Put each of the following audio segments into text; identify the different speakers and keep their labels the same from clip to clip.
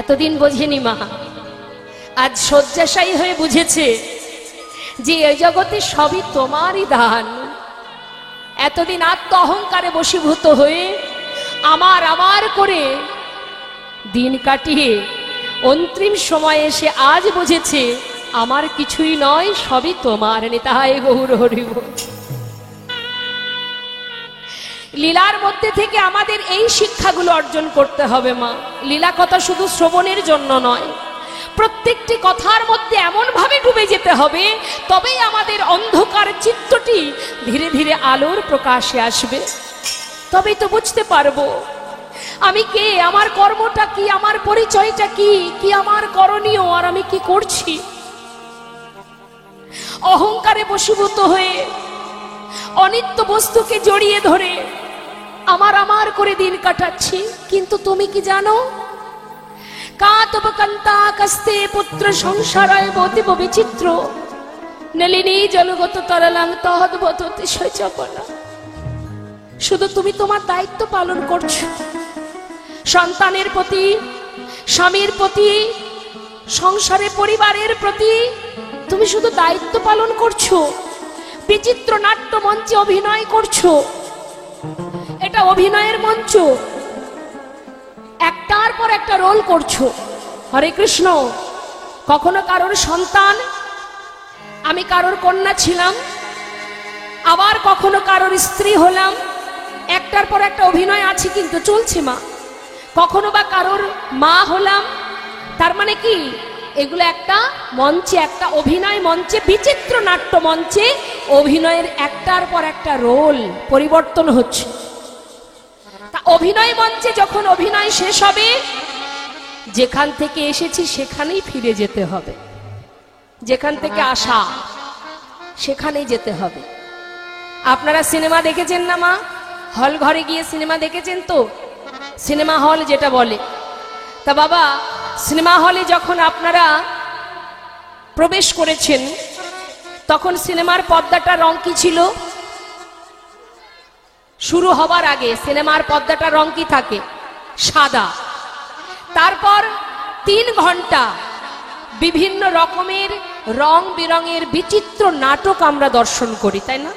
Speaker 1: এতদিন বোঝেনি মা, আজ শয্যাশায়ী হয়ে বুঝেছে যে এই জগতে সবই তোমারই দান। এতদিন আত্ম অহংকারে বশীভূত হয়ে আমার আমার করে দিন কাটিয়ে অন্তিম সময়ে এসে আজ বুঝেছে আমার কিছুই নয়, সবই তোমার। নিতাই গৌর হরি বল। লীলার মধ্যে থেকে আমাদের এই শিক্ষাগুলো অর্জন করতে হবে মা। লীলা কথা শুধু শ্রবণের জন্য নয়, প্রত্যেকটি কথার মধ্যে এমন ভাবে ডুবে যেতে হবে, তবেই আমাদের অন্ধকার চিত্তটি ধীরে ধীরে আলোর প্রকাশে আসবে। তবেই তো বুঝতে পারবো আমি কে, আমার কর্মটা কি, আমার পরিচয়টা কি, কি আমার করণীয়, আর আমি কি করছি। অহংকারে বশীভূত হয়ে অনিত্য বস্তুকে জড়িয়ে ধরে আমার আমার করে দিন কাটাচ্ছি। কিন্তু তুমি কি জানো, কাতব কান্তা কাস্তে পুত্র সংসারায় বতিব বিচিত্র নলিনী জলগত তরলাং তহদ্বত অতিশয় চপলা। শুধু তুমি তোমার দায়িত্ব পালন করছো, সন্তানের প্রতি, স্বামীর প্রতি, সংসারে পরিবারের প্রতি তুমি শুধু দায়িত্ব পালন করছো। বিচিত্র নাট্য মঞ্চে অভিনয় করছো, এটা অভিনয়ের মঞ্চ, একটার পর একটা রোল করছো। হরে কৃষ্ণ। কখনো কারোর সন্তান, আমি কারোর কন্যা ছিলাম, আবার কখনো কারোর স্ত্রী হলাম, একটার পর একটা অভিনয় আছে কিন্তু চলছে মা। কখনো বা কারোর মা হলাম, তার মানে কি এগুলো একটা মঞ্চে, একটা অভিনয় মঞ্চে, বিচিত্র নাট্য মঞ্চে অভিনয়ের একটার পর একটা রোল পরিবর্তন হচ্ছে। তা অভিনয় মঞ্চে যখন অভিনয় শেষ হবে, যেখান থেকে এসেছি সেখানেই ফিরে যেতে হবে, যেখান থেকে আসা সেখানেই যেতে হবে। আপনারা সিনেমা দেখেছেন না মা? হল ঘরে গিয়ে সিনেমা দেখেছেন তো? সিনেমা হল যেটা বলে। তা বাবা, সিনেমা হলে যখন আপনারা প্রবেশ করেছেন তখন সিনেমার পর্দাটা রং কি ছিল? শুরু হবার আগে সিনেমার পর্দাটা রং কি থাকে? সাদা। তারপর 3 ঘন্টা বিভিন্ন রকমের রং বেরঙের বিচিত্র নাটক আমরা দর্শন করি, তাই না?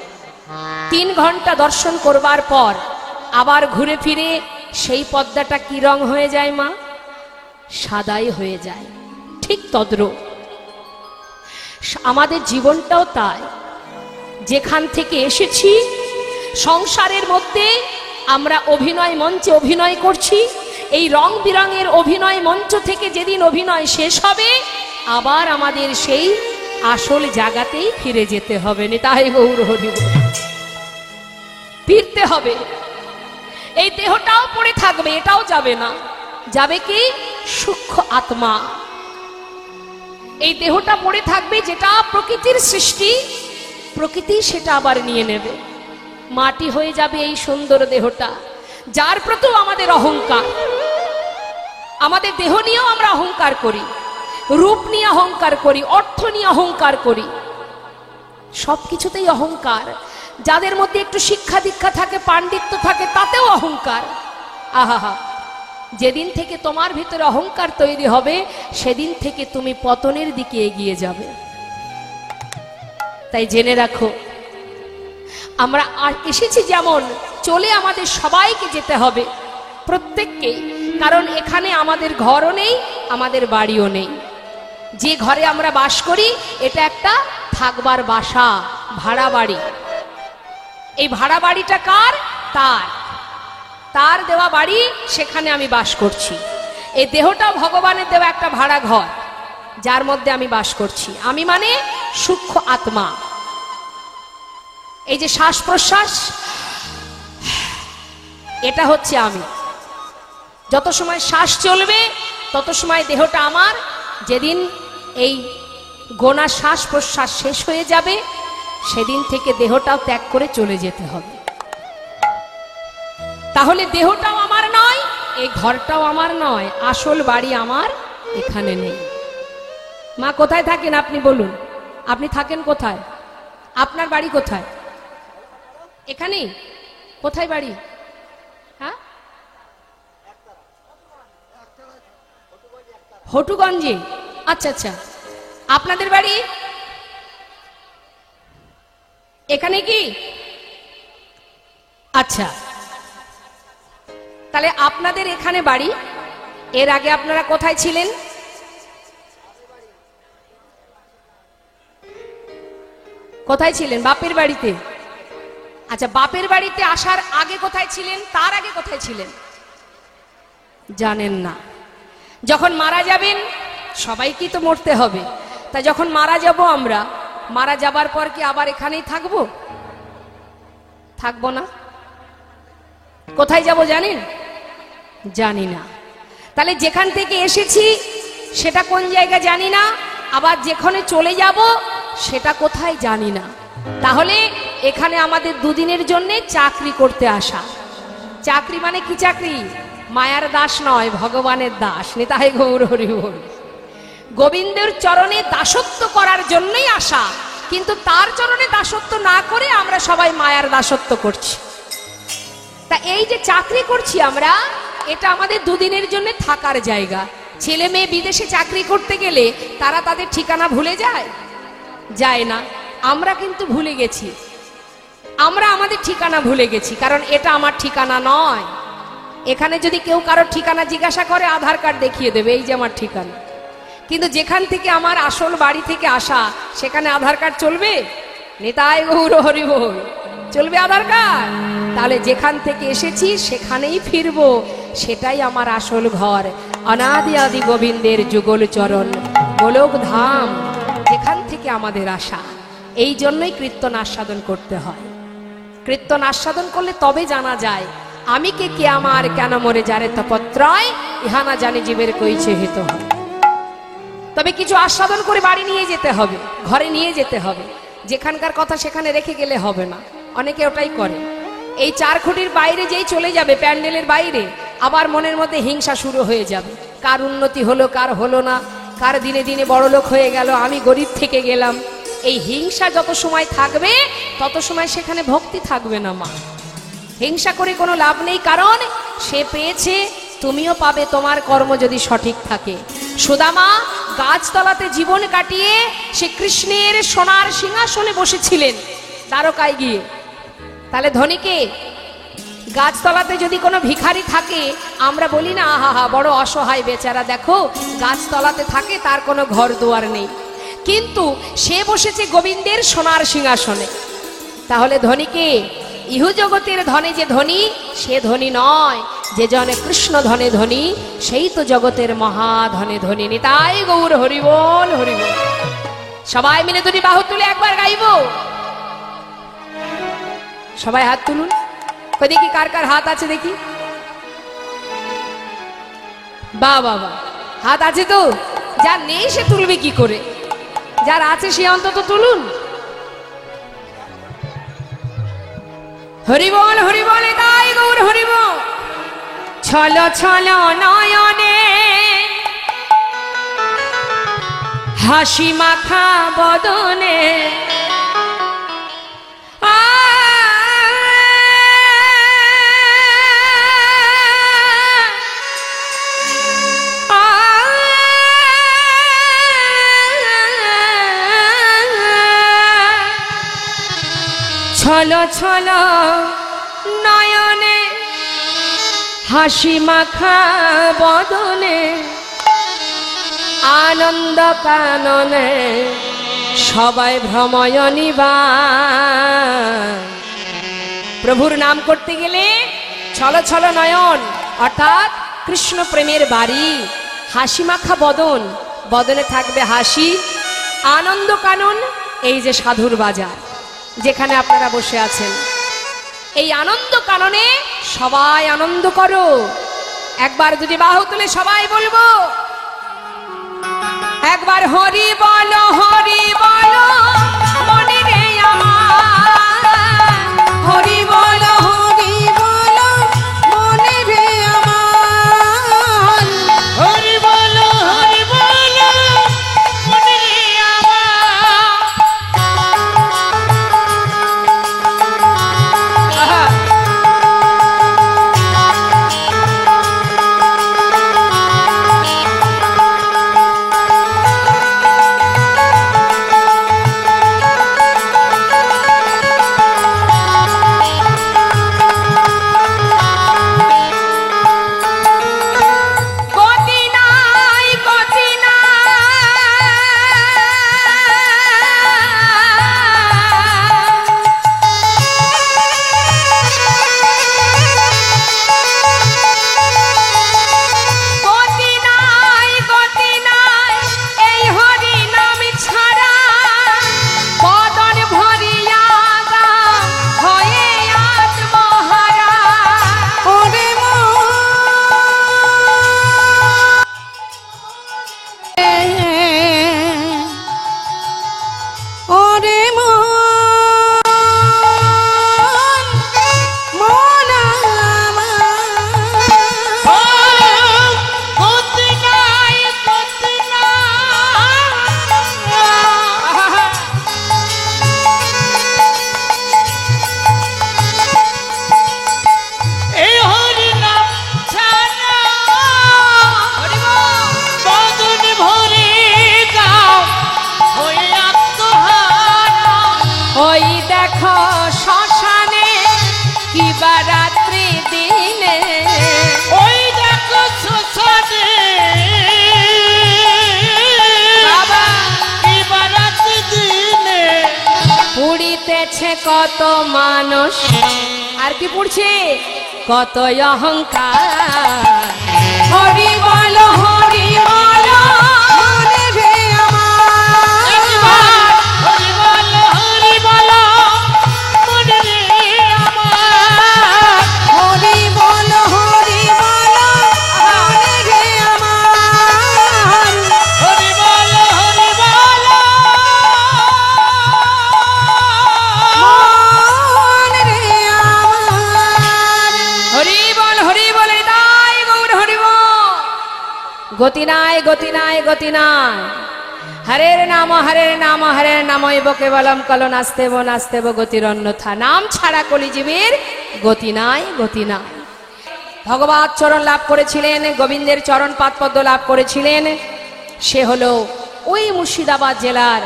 Speaker 1: 3 ঘন্টা দর্শন করবার পর আবার ঘুরে ফিরে সেই পর্দাটা কি রং হয়ে যায় মা? সাদাই হয়ে যায়। ঠিক তদ্রূপ আমাদের জীবনটাও তাই। যেখান থেকে এসেছি সংসারের মধ্যে আমরা অভিনয় মঞ্চে অভিনয় করছি। এই রং বিরঙের অভিনয় মঞ্চ থেকে যেদিন অভিনয় শেষ হবে, আবার আমাদের সেই আসল জায়গাতেই ফিরে যেতে হবে। নিতাই গৌর হরি বল। ফিরতে হবে। এই দেহটাও পড়ে থাকবে, এটাও যাবে না। যাবে কি? সূক্ষ্ম আত্মা। এই দেহটা পড়ে থাকবে, যেটা প্রকৃতির সৃষ্টি, প্রকৃতি সেটা আবার নিয়ে নেবে। মাটি হয়ে যাবে এই সুন্দর দেহটা, যার প্রতি আমাদের অহংকার। আমাদের দেহ নিয়েও আমরা অহংকার করি, রূপ নিয়ে অহংকার করি, অর্থ নিয়ে অহংকার করি, সবকিছুতেই অহংকার। যাদের মধ্যে একটু শিক্ষা দীক্ষা থাকে, পাণ্ডিত্য থাকে, তাতেও অহংকার। আহা, যেদিন থেকে তোমার ভিতরে অহংকার তৈরি হবে, সেদিন থেকে তুমি পতনের দিকে এগিয়ে যাবে। তাই জেনে রাখো, আমরা এসেছি যেমন, চলে আমাদের সবাইকে যেতে হবে, প্রত্যেককে। কারণ এখানে আমাদের ঘরও নেই, আমাদের বাড়িও নেই। যে ঘরে আমরা বাস করি এটা একটা থাকবার বাসা, ভাড়া বাড়ি। এই ভাড়া বাড়িটা কার? তার। তার দেওয়া বাড়ি, সেখানে আমি বাস করছি। এই দেহটাও ভগবানের দেওয়া একটা ভাড়া ঘর, যার মধ্যে আমি বাস করছি। আমি মানে সূক্ষ্ম আত্মা। এই যে শ্বাস প্রশ্বাস, এটা হচ্ছে আমি। যত সময় শ্বাস চলবে তত সময় দেহটা আমার। যেদিন এই গোনা শ্বাস প্রশ্বাস শেষ হয়ে যাবে, সেদিন থেকে দেহটাও ত্যাগ করে চলে যেতে হবে। তাহলে দেহটাও আমার নয়, এই ঘরটাও আমার নয়, আসল বাড়ি আমার এখানে নেই। মা কোথায় থাকেন আপনি বলুন? আপনি থাকেন কোথায়? আপনার বাড়ি কোথায়? এখানেই? কোথায় বাড়ি? হ্যাঁ, হটুগঞ্জে? আচ্ছা আচ্ছা, আপনাদের বাড়ি এখানে কি? আচ্ছা, তাহলে আপনাদের এখানে বাড়ি। এর আগে আপনারা কোথায় ছিলেন? কোথায় ছিলেন? বাপের বাড়িতে। আচ্ছা, বাপের বাড়িতে আসার আগে কোথায় ছিলেন? তার আগে কোথায় ছিলেন? জানেন না। যখন মারা যাবেন, সবাইকেই তো মরতে হবে, তা যখন মারা যাব আমরা, মারা যাবার পর কি আবার এখানেই থাকবো? থাকবো না। কোথায় যাব জানেন? জানি না। তাহলে যেখান থেকে এসেছি সেটা কোন জায়গা জানি না, আবার যেখানে চলে যাব সেটা কোথায় জানি না। তাহলে এখানে আমাদের দুদিনের জন্য চাকরি করতে আসা। চাকরি মানে কি চাকরি? মায়ার দাস নয়, ভগবানের দাস। নিতাই গৌর হরি বল। গোবিন্দের চরণে দাসত্ব করার জন্যই আসা, কিন্তু তার চরণে দাসত্ব না করে আমরা সবাই মায়ার দাসত্ব করছি। তা এই যে চাকরি করছি আমরা, এটা আমাদের দুদিনের জন্য থাকার জায়গা। ছেলে মেয়ে বিদেশে চাকরি করতে গেলে তারা তাদের ঠিকানা ভুলে যায়? যায় না। আমরা কিন্তু ভুলে গেছি। আমরা আমাদের ঠিকানা ভুলে গেছি, কারণ এটা আমার ঠিকানা নয়। এখানে যদি কেউ কারোর ঠিকানা জিজ্ঞাসা করে, আধার কার্ড দেখিয়ে দেবে, এই যে আমার ঠিকানা। কিন্তু যেখান থেকে আমার আসল বাড়ি থেকে আসা, সেখানে আধার কার্ড চলবে? নিতাই গৌর হরি বল। চলবে আধার কার্ড? তাহলে যেখান থেকে এসেছি সেখানেই ফিরবো, সেটাই আমার আসল ঘর। অনাদি আদি গোবিন্দের যুগল চরণ গোলক ধাম, যেখান থেকে আমাদের আসা। এই জন্যই কীর্তন আস্বাদন করতে হয়। কীর্তন আস্বাদন করলে তবে জানা যায় আমি কে আমার কেন মরে যারে তপত্রয়, ইহানা জানি জীবের কইছে হেত হয়। তবে কিছু আস্বাদন করে বাড়ি নিয়ে যেতে হবে, ঘরে নিয়ে যেতে হবে। যেখানকার কথা সেখানে রেখে গেলে হবে না। অনেকে ওটাই করে। এই চার খুঁটির বাইরে যেই চলে যাবে, প্যান্ডেলের বাইরে, আবার মনের মধ্যে হিংসা শুরু হয়ে যাবে। কার উন্নতি হলো, কার হলো না, কার দিনে দিনে বড় লোক হয়ে গেল, আমি গরিব থেকে গেলাম। এই হিংসা যত সময় থাকবে তত সময় সেখানে ভক্তি থাকবে না। মা, হিংসা করে কোনো লাভ নেই, কারণ সে পেয়েছে, তুমিও পাবে, তোমার কর্ম যদি সঠিক থাকে। সুদামা গাছতলাতে জীবন কাটিয়ে সে কৃষ্ণের সোনার সিংহাসনে বসেছিলেন দ্বারকায় গিয়ে। তাহলে ধনীকে গাছতলাতে যদি কোনো ভিখারি থাকে, আমরা বলি না আহা হা বড় অসহায় বেচারা, দেখো গাছতলাতে থাকে, তার কোনো ঘর দুয়ার নেই, কিন্তু সে বসেছে গোবিন্দের সোনার সিংহাসনে। তাহলে ধনীকে, ইহু জগতের ধনে যে ধনী, সে ধনী নয়। যে জনে কৃষ্ণ ধনে ধনী, সেই তো জগতের মহাধনে ধনী। নিতাই গৌর হরি বল, হরি বল। সবাই মিলে দুটি বাহু তুলে একবার গাইব। সবাই হাত তুলুন, দেখি কার কার হাত আছে দেখি। বা বাবা, হাত আছে তো? যার নেই সে তুলবে কি করে? যার আছে সে অন্তত তুলুন। হরি বল, হরি বল, তাই গৌর হরি বল। ছল ছল নয়নে হাসি মাখা বদনে, ছল ছল নয়নে হাসি মাখা বদনে, আনন্দ কাননে সবাই ভ্রময় নিবান। প্রভুর নাম করতে গেলে ছল ছল নয়ন, অর্থাৎ কৃষ্ণ প্রেমের বাড়ি। হাসি মাখা বদন, বদনে থাকবে হাসি। আনন্দ কানন, এই যে সাধুর বাজার যেখানে আপনারা বসে আছেন, এই আনন্দ কাননে সবাই আনন্দ করো। একবার দুটি বাহু তুলে সবাই বলবো, একবার হরি বলো, হরি বলো মনে রে আমার, হরি বলো, হরি বলো মনে রে আমার, হরি বলো, হরি বলো মনে রে আমার। পড়েছে কত মানুষ, আর কি পড়ছে? কত অহংকার। হরি বল হরি বল মনে রে আমার, হরি বল হরি বল মনে রে আমার, হরি বল হরি বল মনে রে আমার, হরি বল হরি বল মনে রে আমার, হরি বল হরি বল হৃদয় গৌর হরি বল। গতি নাই গতি নাই গতি নাই, হরের নাম হরের নাম হরের নামই কেবলম কলো নাস্তেব নাস্তেব গতির অন্যথা। নাম ছাড়া কলিজীবের গতি নাই গতি নাই। ভগবত চরণ লাভ করেছিলেন, গোবিন্দের চরণ পাদপদ্ম লাভ করেছিলেন। সে হলো ওই মুর্শিদাবাদ জেলার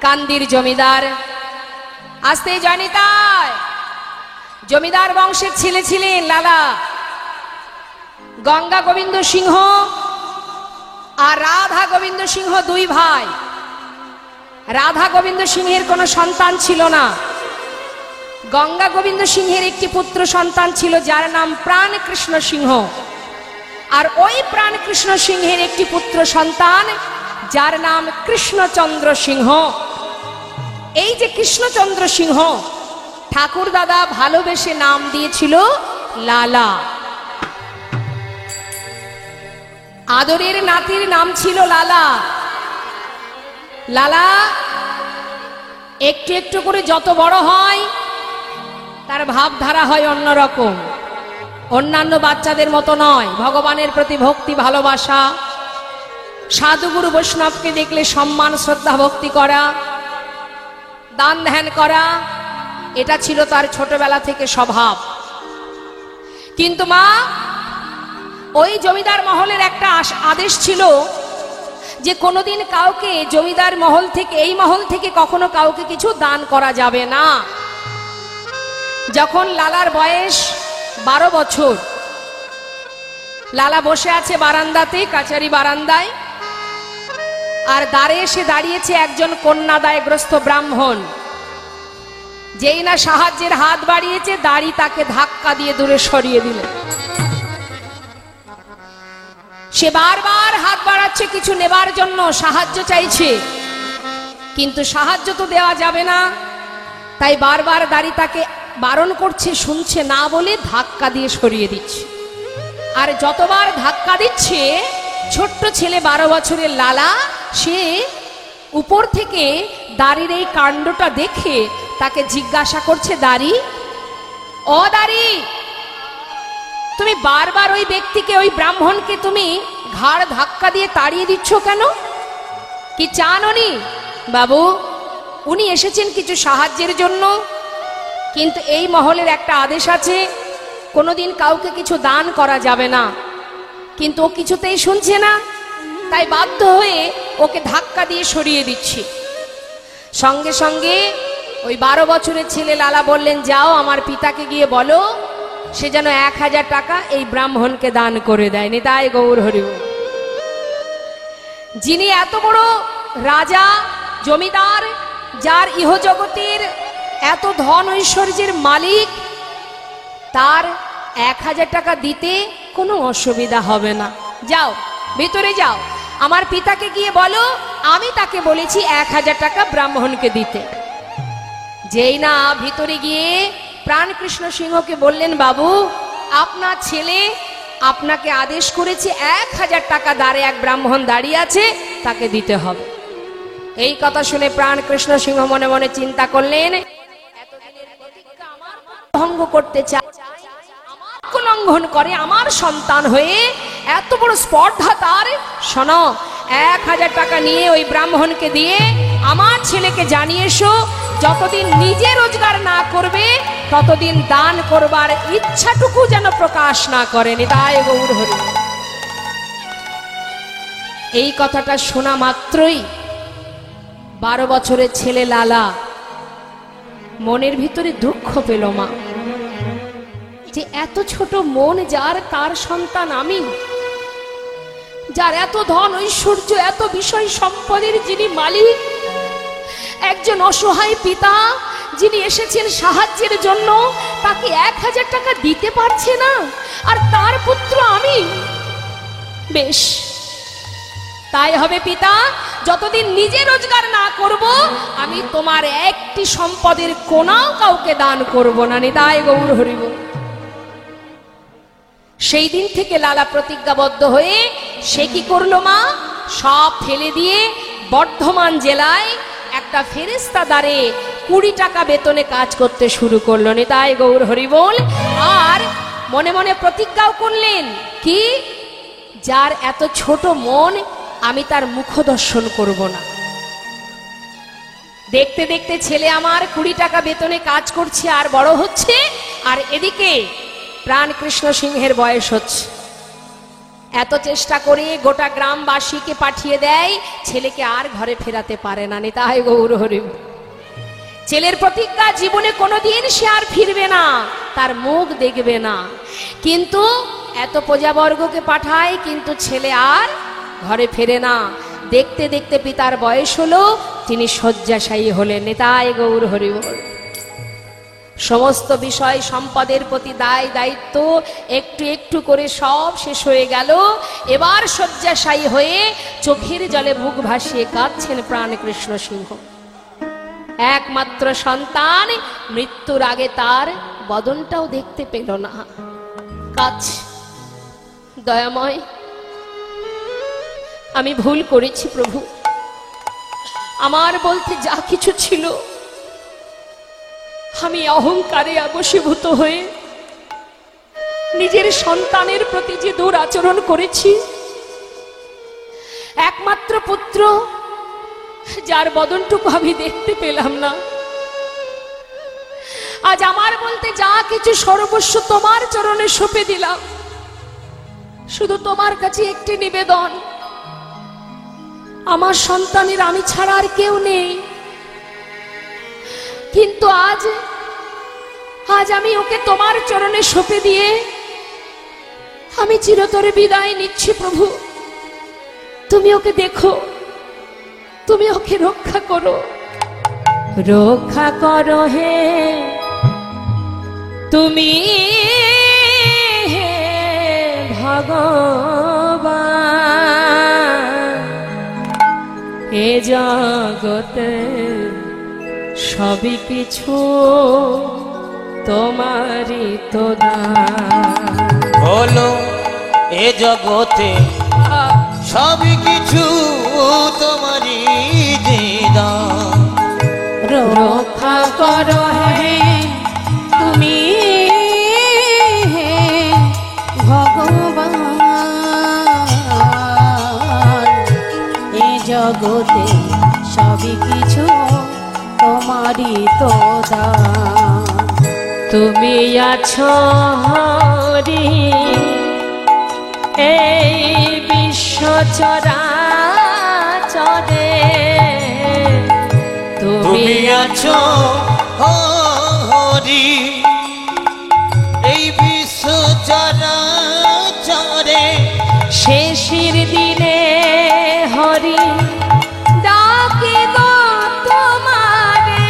Speaker 1: কান্দির জমিদার। আসতে জয়নিতাই জমিদার বংশের ছেলে ছিলেন লালা। গঙ্গা গোবিন্দ সিংহ আর রাধা গোবিন্দ সিংহ দুই ভাই। রাধা গোবিন্দ সিংহের কোনো সন্তান ছিল না। গঙ্গা গোবিন্দ সিংহের একটি পুত্র সন্তান ছিল যার নাম প্রাণকৃষ্ণ সিংহ। আর ওই প্রাণকৃষ্ণ সিংহের একটি পুত্র সন্তান যার নাম কৃষ্ণচন্দ্র সিংহ। এই যে কৃষ্ণচন্দ্র সিংহ ঠাকুর দাদা ভালোবেসে নাম দিয়েছিল লালা। আদরের নাতির নাম ছিল লালা। লালা একটু একটু করে যত বড় হয় তার ভাবধারা হয় অন্যরকম, অন্যান্য বাচ্চাদের মতো নয়। ভগবানের প্রতি ভক্তি ভালোবাসা, সাধুগুরু বৈষ্ণবকে দেখলে সম্মান শ্রদ্ধা ভক্তি করা, দান ধ্যান করা, এটা ছিল তার ছোটবেলা থেকে স্বভাব। কিন্তু মা, ওই জমিদার মহলের একটা আদেশ ছিল যে কোনোদিন কাউকে জমিদার মহল থেকে, এই মহল থেকে কখনো কাউকে কিছু দান করা যাবে না। যখন লালার বয়স 12 বছর, লালা বসে আছে বারান্দাতে, কাচারি বারান্দায়, আর দ্বারে এসে দাঁড়িয়েছে একজন কন্যাদায়গ্রস্ত ব্রাহ্মণ। যেই না সাহায্যের হাত বাড়িয়েছে, দাড়ি তাকে ধাক্কা দিয়ে দূরে সরিয়ে দিলেন। সে বারবার হাত বাড়াচ্ছে কিছু নেবার জন্য, সাহায্য চাইছে, কিন্তু সাহায্য তো দেওয়া যাবে না। তাই বারবার দাড়ি তাকে বারণ করছে, শুনছে না বলে ধাক্কা দিয়ে সরিয়ে দিচ্ছে। আর যতবার ধাক্কা দিচ্ছে, ছোট্ট ছেলে 12 বছরের লালা, সে উপর থেকে দাড়ির এই কাণ্ডটা দেখে তাকে জিজ্ঞাসা করছে, দাড়ি, ও দাড়ি, তুমি বারবার ওই ব্যক্তিকে, ওই ব্রাহ্মণকে তুমি ঘাড় ধাক্কা দিয়ে তাড়িয়ে দিচ্ছ কেন? কি চান উনি? বাবু, উনি এসেছেন কিছু সাহায্যের জন্য, কিন্তু এই মহলের একটা আদেশ আছে, কোনোদিন কাউকে কিছু দান করা যাবে না। কিন্তু ও কিছুতেই শুনছে না, তাই বাধ্য হয়ে ওকে ধাক্কা দিয়ে সরিয়ে দিচ্ছি। সঙ্গে সঙ্গে ওই 12 বছরের ছেলে লালা বললেন, যাও আমার পিতাকে গিয়ে বলো সে যেন 1000 টাকা এই ব্রাহ্মণকে দান করে দেয়। নিতাই গৌর হরি বল। যিনি এত বড় রাজা জমিদার, যার ইহজগতের এত ধন ঐশ্বর্যের মালিক, তার 1000 টাকা দিতে কোনো অসুবিধা হবে না। যাও ভিতরে যাও, আমার পিতাকে গিয়ে বলো আমি তাকে বলেছি 1000 টাকা ব্রাহ্মণকে দিতে। যেই না ভিতরে গিয়ে প্রাণকৃষ্ণ সিংহকে বললেন, বাবু, আপনার ছেলে আপনাকে আদেশ করেছে 1000 টাকা দ্বারে এক ব্রাহ্মণ দাঁড়িয়ে আছে, তাকে দিতে হবে। এই কথা শুনে প্রাণকৃষ্ণ সিংহ মনে মনে চিন্তা করলেন, এতদিনের প্রতিজ্ঞা আমার ভঙ্গ করতে চায়, আমার লঙ্ঘন করে, আমার সন্তান হয়ে এত বড় স্পর্ধা তার। শোনো, 1000 টাকা নিয়ে ওই ব্রাহ্মণকে দিয়ে আমার ছেলেকে জানিয়ে এসো, যতদিন নিজে রোজগার না করবে ততদিন দান করবার ইচ্ছাটুকু যেন প্রকাশ না করেন। তাই গৌর হরি। এই কথাটা শোনা মাত্রই 12 বছরের ছেলে লালা মনের ভিতরে দুঃখ পেল। মা, যে এত ছোট মন যার, তার সন্তান আমি, যার এত ধন ঐশ্বর্য, এত বিষয় সম্পদের যিনি মালিক, একজন অসহায় পিতা যিনি এসেছেন সাহায্যের জন্য, তাকে 1000 টাকা দিতে পারছে না, আর তার পুত্র আমি। বেশ, তাই হবে পিতা, যতদিন নিজে রোজগার না করব, আমি তোমার একটি সম্পদের কোনাও কাউকে দান করব না। নিতাই গৌর হরি বল। সেই দিন থেকে লালা প্রতিজ্ঞাবদ্ধ হয়ে সে কি করলো মা, সব ফেলে দিয়ে বর্ধমান জেলায় একটা ফেরেস্তা দ্বারে 20 টাকা বেতনে কাজ করতে শুরু করলো। নিতাই গৌর হরি বল। আর মনে মনে প্রতিজ্ঞাও করলেন কি, যার এত ছোট মন, আমি তার মুখ দর্শন করব না। দেখতে দেখতে ছেলে আমার 20 টাকা বেতনে কাজ করছে আর বড় হচ্ছে, আর এদিকে প্রাণ কৃষ্ণ সিংহের বয়স হচ্ছে। এত চেষ্টা করে গোটা গ্রামবাসীকে পাঠিয়ে দেয়, ছেলেকে আর ঘরে ফেরাতে পারে না। নিতাই গৌর হরি। ছেলের প্রতিজ্ঞা, জীবনে কোনোদিন সে আর ফিরবে না, তার মুখ দেখবে না। কিন্তু এত প্রজাবর্গকে পাঠায়, কিন্তু ছেলে আর ঘরে ফেরে না। দেখতে দেখতে পিতার বয়স হলো, তিনি শয্যাশায়ী হলেন। নিতাই গৌর হরি বল। সমস্ত বিষয় সম্পদের প্রতি দায় দায়িত্ব একটু একটু করে সব শেষ হয়ে গেল। এবার শয্যাশায়ী হয়ে চোখের জলে বুক ভাসিয়ে কাঁদছেন প্রাণ কৃষ্ণ সিংহ। একমাত্র সন্তান, মৃত্যুর আগে তার বদনটাও দেখতে পেল না। কাঁদছে। দয়াময়, আমি ভুল করেছি প্রভু। আমার বলতে যা কিছু ছিল, আমি অহংকারে বশীভূত হয়ে নিজের সন্তানের প্রতি যে দুরাচরণ করেছি, একমাত্র পুত্র যার বদনটুকু আমি দেখতে পেলাম না, আজ আমার বলতে যা কিছু সর্বস্ব তোমার চরণে সঁপে দিলাম। শুধু তোমার কাছে একটি নিবেদন, আমার সন্তানের আমি ছাড়া আর কেউ নেই, কিন্তু আজ আমি ওকে তোমার চরণে সঁপে দিয়ে আমি চিরতরে বিদায় নিচ্ছি প্রভু। তুমি ওকে দেখো, তুমি ওকে রক্ষা করো, রক্ষা করো হে তুমি হে ভগবান। এ জগতে সবই কিছু তোমারই তো দান।
Speaker 2: বলো, এ জগতে সবই কিছু তোমারই দান।
Speaker 1: রক্ষা করো হে তুমি হে ভগবান। এ জগতে সবই কিছু তোমারই তো দান। তুমি আছো হরি এই বিশ্ব চরাচরে,
Speaker 2: তুমি আছো হরি এই বিশ্ব চরাচরে।
Speaker 1: শেষের দিনে হরি ডাকে গো তোমারে।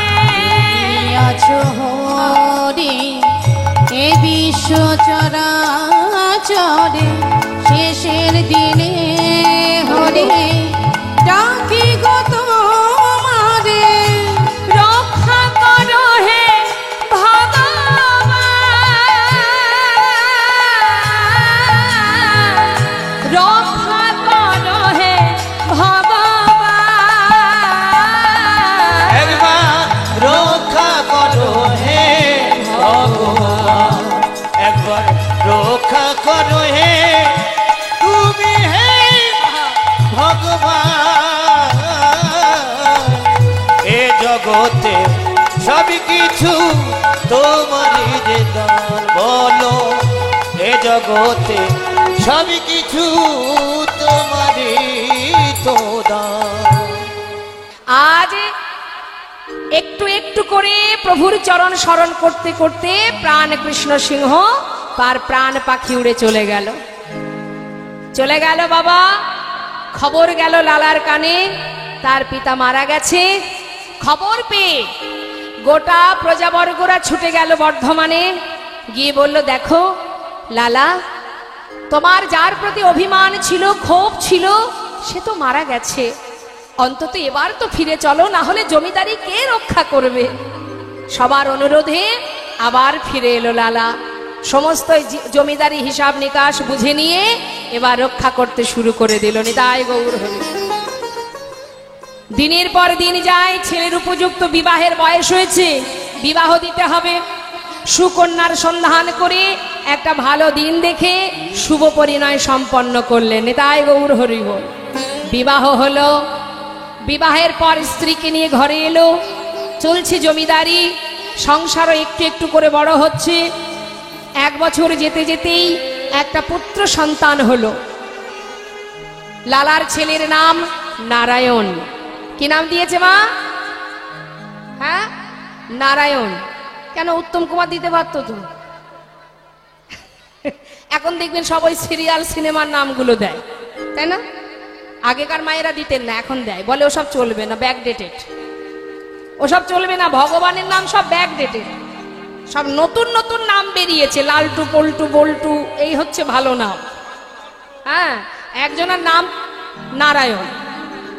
Speaker 3: আছো হরি এ বিশ্ব চরাচরে, শেষের দিনে হরি ডাকি গো তোমারে।
Speaker 1: রক্ষা করো হে ভগবান, রক্ষা করো হে ভগবান।
Speaker 2: একবার রক্ষা করো হে ভগবান, একবার রক্ষা করো হে তুমি হে ভগবান। এ জগতে সবই কিছু তোমারই যে দান। বলো, এ জগতে সবই কিছু তোমারই তো দান।
Speaker 1: আজ একটু একটু করে প্রভুর চরণ স্মরণ করতে করতে প্রাণ কৃষ্ণ সিংহ তার প্রাণ পাখি উড়ে চলে গেল। চলে গেল বাবা। খবর গেল লালার কানে, তার পিতা মারা গেছে। খবর পেয়ে গোটা প্রজাবর্গরা ছুটে গেল বর্ধমানে, গিয়ে বলল, দেখো লালা, তোমার যার প্রতি অভিমান ছিল, ক্ষোভ ছিল, সে তো মারা গেছে, অন্তত এবার তো ফিরে চলো, না হলে জমিদারি কে রক্ষা করবে। সবার অনুরোধে আবার ফিরে এলো লালা, সমস্ত জমিদারি হিসাব নিকাশ বুঝে নিয়ে এবার রক্ষা করতে শুরু করে দিল। নিতাই গৌর হরি। দিনের পর দিন যায়, ছেলের উপযুক্ত বিবাহের বয়স হয়েছে, বিবাহ দিতে হবে। সুকন্যার সন্ধান করে একটা ভালো দিন দেখে শুভ পরিণয় সম্পন্ন করলেন। নিতাই গৌর হরি বল। বিবাহ হলো, বিবাহের পর স্ত্রীকে নিয়ে ঘরে এলো, চলছে জমিদারি, সংসারও একটু একটু করে বড় হচ্ছে। 1 বছর যেতে যেতেই একটা পুত্র সন্তান হলো। লালার ছেলের নাম নারায়ণ। কি নাম দিয়েছে মা? হ্যাঁ, নারায়ণ। কেন উত্তম কুমার দিতে পারতো তো? এখন দেখবেন সবাই সিরিয়াল সিনেমার নামগুলো দেয়, তাই না? আগেকার মায়েরা দিতেন না, এখন দেয়, বলে ওসব চলবে না, ব্যাকডেটেড, ওসব চলবে না, ভগবানের নাম সব ব্যাকডেটেড, সব নতুন নতুন নাম বেরিয়েছে, লালটু পল্টু বল্টু, এই হচ্ছে ভালো নাম। হ্যাঁ, একজনের নাম নারায়ণ,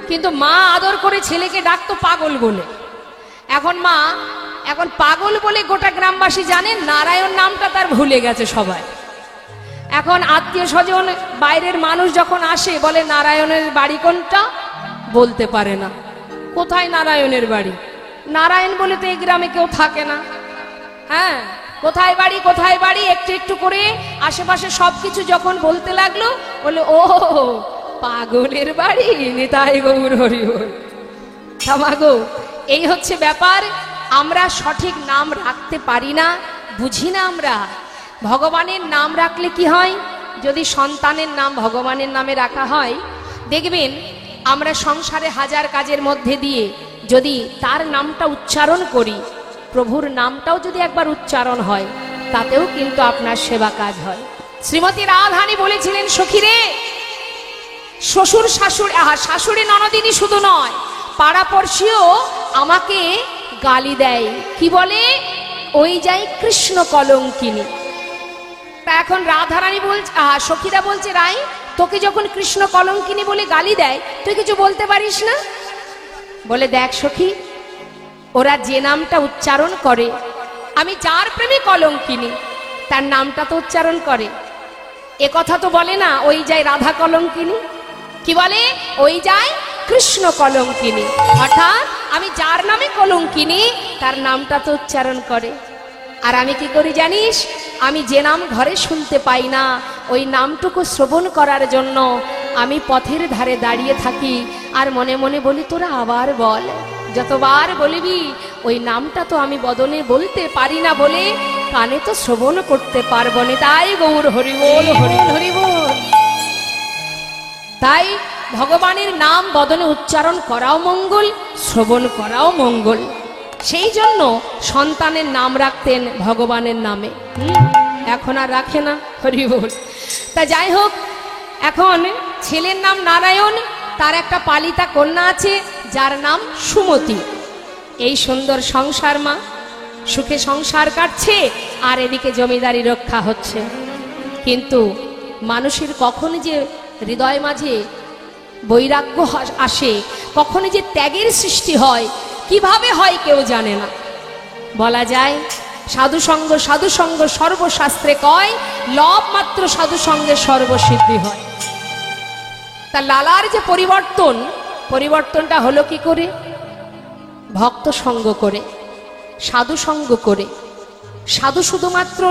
Speaker 1: কিন্তু মা আদর করে ছেলেকে ডাকতো পাগল বলে। এখন পাগল বলে গোটা গ্রামবাসী জানে, নারায়ণ নামটা তার ভুলে গেছে সবাই। এখন আত্মীয় স্বজন বাইরের মানুষ যখন আসে, বলে নারায়ণের বাড়ি কোনটা, বলতে পারে না। কোথায় নারায়ণের বাড়ি? নারায়ণ বলে তো এই গ্রামে কেউ থাকে না। হ্যাঁ, কোথায় বাড়ি কোথায় বাড়ি একটু একটু করে আশেপাশে সবকিছু যখন বলতে লাগলো, বলে ও পাগলের বাড়ি। নিতাই গৌর হরি বল। থামাগো, এই হচ্ছে ব্যাপার। আমরা সঠিক নাম রাখতে পারি না, বুঝি না আমরা। ভগবানের নাম রাখলে কি হয়, যদি সন্তানের নাম ভগবানের নামে রাখা হয়, দেখবেন আমরা সংসারে হাজার কাজের মধ্যে দিয়ে যদি তার নামটা উচ্চারণ করি, প্রভুর নামটাও যদি একবার উচ্চারণ হয়, তাতেও কিন্তু আপনার সেবা কাজ হয়। শ্রীমতী রাধারানী বলেছিলেন, সখীরে, শ্বশুর শাশুড়ি, শাশুড়ি ননদিনী শুধু নয়, পাড়াপড়শিও আমাকে গালি দেয়। কি বলে? ওই যাই কৃষ্ণ কলঙ্কিনী। তা এখন রাধারানী বলছে, সখীরা বলছে, রাই, তোকে যখন কৃষ্ণ কলঙ্কিনী বলে গালি দেয়, তুই কিছু বলতে পারিস না? বলে, দেখ সখী, ওরা যে নামটা উচ্চারণ করে, আমি যার প্রেমে কলঙ্কিনী, তার নামটা তো উচ্চারণ করে। এ কথা তো বলে না ওই যাই রাধা কলঙ্কিনী। কি বলে? ওই যাই কৃষ্ণ কলঙ্কিনী। অর্থাৎ আমি যার নামে কলঙ্কিনী, তার নামটা তো উচ্চারণ করে। আর আমি কি করি জানিস? আমি যে নাম ঘরে শুনতে পাই না, ওই নামটুকু শ্রবণ করার জন্য আমি পথের ধারে দাঁড়িয়ে থাকি, আর মনে মনে বলি, তোরা আবার বল। যতবার বলিবি, ওই নামটা তো আমি বদনে বলতে পারি না বলে কানে তো শ্রবণ করতে পারবো না। তাই গৌর হরি বল, হরি হরি বল। তাই ভগবানের নাম বদনে উচ্চারণ করাও মঙ্গল, শ্রবণ করাও মঙ্গল। সেই জন্য সন্তানের নাম রাখতেন ভগবানের নামে। এখন আর রাখে না, হরি বল। তা যাই হোক, এখন ছেলের নাম নারায়ণ, তার একটা পালিতা কন্যা আছে যার নাম সুমতি। এই সুন্দর সংসার, মা সুখে সংসার কাটছে, আর এদিকে জমিদারি রক্ষা হচ্ছে। কিন্তু মানুষের কখনই যে হৃদয় মাঝে বৈরাগ্য আসে, কখনই যে ত্যাগের সৃষ্টি হয়, কিভাবে হয় কেউ জানে না। বলা যায়, সাধুসঙ্গ সাধুসঙ্গ সর্বশাস্ত্রে কয়, লব মাত্র সাধুসঙ্গে সর্বসিদ্ধি হয়। তা লালার যে পরিবর্তনটা হলো কি করে? ভক্ত সঙ্গ করে, সাধু সঙ্গ করে। সাধু শুধুমাত্র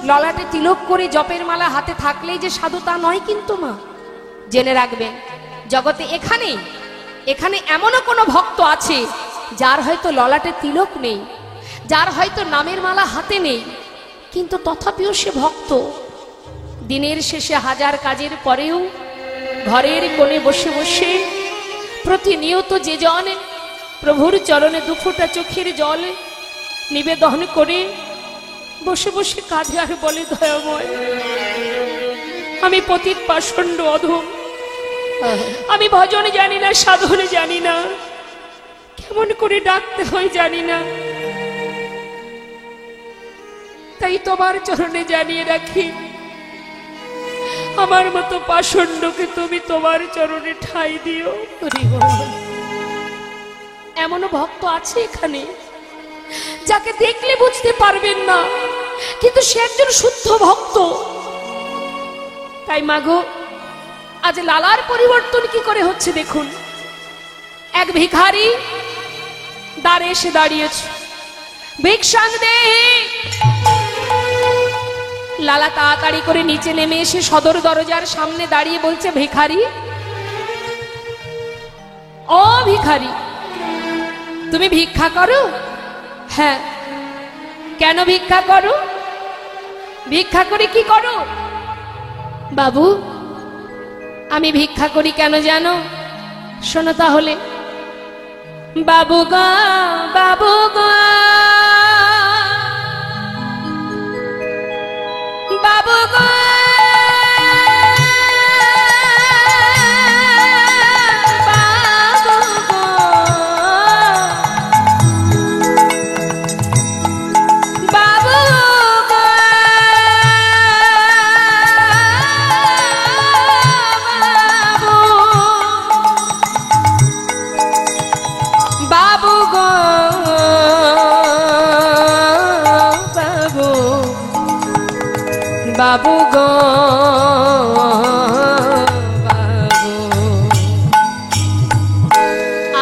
Speaker 1: ললাটে তিলক করে জপের মালা হাতে থাকলেই যে সাধু, তা নয় কিন্তু মা। জেনে রাখবেন, জগতে এখানে এমনও কোনো ভক্ত আছে যার হয়তো ললাটে তিলক নেই, যার হয়তো নামের মালা হাতে নেই, কিন্তু তথাপিও সে ভক্ত। দিনের শেষে হাজার কাজের পরেও ঘরের কোণে বসে বসে প্রতিনিয়ত যে জন প্রভুর চরণে 2 ফোঁটা চোখের জল নিবেদন করে বসে বসে কাঁদে আর বলে, দয়াময়, আমি পতিত পাষণ্ড অধম, আমি ভজন জানি না, সাধন জানি না, কেমন করে ডাকতে হয় জানি না, তাই তোমার চরণে জানিয়ে রাখি, আমার মতো পাষণ্ডকে তুমি তোমার চরণে ঠাঁই দিও।
Speaker 3: হরি বল।
Speaker 1: এমনও ভক্ত আছে এখানে যাকে দেখলে বুঝতে পারবেন না, কিন্তু সে একজন শুদ্ধ ভক্ত। তাই মাগো, আজ লালার পরিবর্তন কি করে হচ্ছে দেখুন। এক ভিখারি দ্বারে এসে দাঁড়িয়েছে, ভিক্ষাং দেহি। লালা তাড়াতাড়ি করে নিচে নেমে এসে সদর দরজার সামনে দাঁড়িয়ে বলছে, ভিখারি, ও ভিখারি, তুমি ভিক্ষা করো? হ্যাঁ। কেন ভিক্ষা করো? ভিক্ষা করে কি করো? বাবু, আমি ভিক্ষা করি কেন জানো? শোনো তাহলে। বাবু গো, বাবু গো, বাবু গো, বাবু গো, বাবু,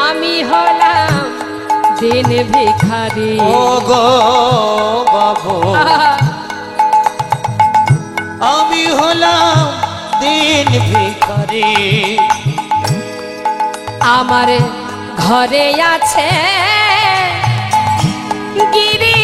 Speaker 1: আমি হলাম দিন ভিখারি।
Speaker 2: ও গো বাবু, আমি হলাম দিন ভিখারি।
Speaker 1: আমার ঘরে আছে গিরি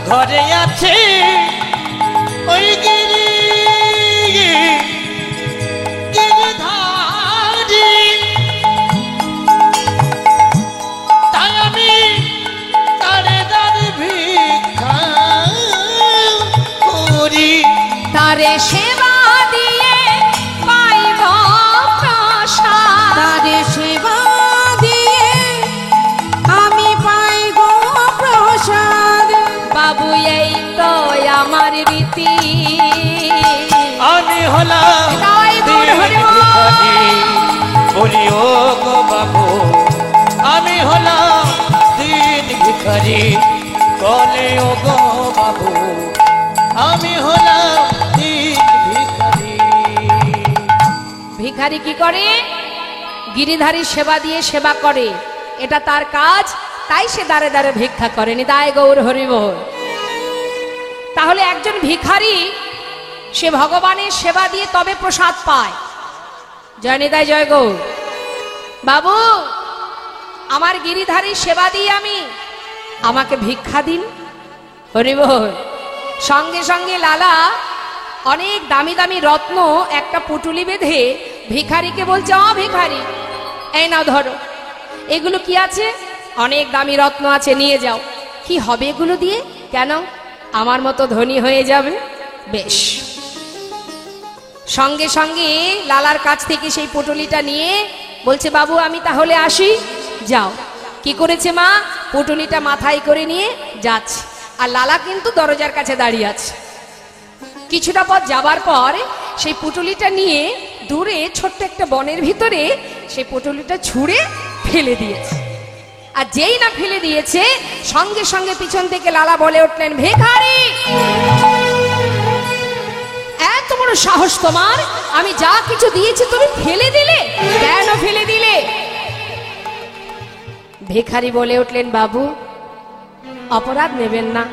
Speaker 2: ঘরে আছে ওই গিরিধারী, তাই আমি তারে তারে ভিক্ষা করি।
Speaker 1: তারে সেবা দিয়ে পাইব প্রসাদ,
Speaker 3: তারে সেবা দিয়ে আমি পাইব প্রসাদ।
Speaker 1: বাবু, এই তো আমার রীতি।
Speaker 2: আমি হলাম দিন ভিখারি, বলি ও গো বাবু, আমি হলাম দিন ভিখারি। বলে ও গো বাবু, আমি হলাম দিন ভিখারি।
Speaker 1: ভিখারি কি করে? গিরিধারী সেবা দিয়ে সেবা করে, এটা তার কাজ। তাই সে দাঁড়ে দাঁড়ে ভিক্ষা করে। নিতাই গৌর হরিবোল। তাহলে একজন ভিখারি সে ভগবানের সেবা দিয়ে তবে প্রসাদ পায়। জয় নিতাই, জয় গৌর। বাবু, আমার গিরিধারী সেবা দিয়ে আমাকে ভিক্ষা দিন। হরিবোল। সঙ্গে সঙ্গে লালা অনেক দামি দামি রত্ন একটা পুটুলি বেঁধে ভিখারিকে বলছে, ও ভিখারি, এই নাও ধরো, এগুলো কি আছে? অনেক দামি রত্ন আছে, নিয়ে যাও। কি হবে এগুলো দিয়ে? কেন? আমার মতো ধনী হয়ে যাবে। বেশ। সঙ্গে সঙ্গে লালার কাছ থেকে সেই পুটুলিটা নিয়ে বলছে, বাবু আমি তাহলে আসি। যাও। কি করেছে মা? পুটুলিটা মাথায় করে নিয়ে যাচ্ছে, আর লালা কিন্তু দরজার কাছে দাঁড়িয়ে আছে। কিছুটা পথ যাবার পর সেই পুটুলিটা নিয়ে দূরে ছোট্ট একটা বনের ভিতরে সেই পুটুলিটা ছুঁড়ে ফেলে দিয়েছে। আর যেই না ফেলে দিয়েছে, সঙ্গে সঙ্গে পিছন থেকে লালা বলে উঠলেন, ভিখারি, এত বড় সাহস তোমার! আমি যা কিছু দিয়েছি তুমি ফেলে দিলে? কেন ফেলে দিলে? ভিখারি বলে উঠলেন, বাবু অপরাধ নেবেন না,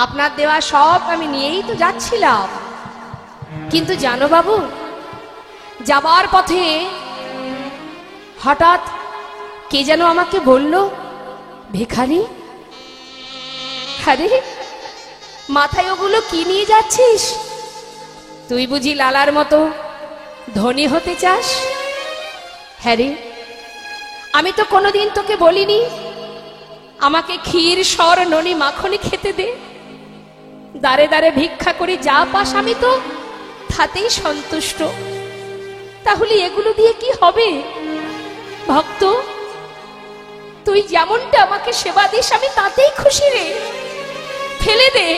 Speaker 1: আপনার দেওয়া সব আমি নিয়েই তো যাচ্ছিলাম। কিন্তু জানো বাবু, যাবার পথে হঠাৎ কে যেন আমাকে বলল, ভিখারি, আরে মাথায় ওগুলো কি নিয়ে যাচ্ছিস? তুই বুঝি লালার মতো ধনী হতে চাস? হ্যাঁ রে, আমি তো কোনোদিন তোকে বলিনি আমাকে ক্ষীর সর ননি মাখনি খেতে দে। দাঁড়ে দাঁড়ে ভিক্ষা করে যা পাস আমি তো তাতেই সন্তুষ্ট। তাহলে এগুলো দিয়ে কি হবে? ভক্ত, তুই যেমনটা আমাকে সেবা দিস আমি তাতেই খুশি রে। ফেলে দে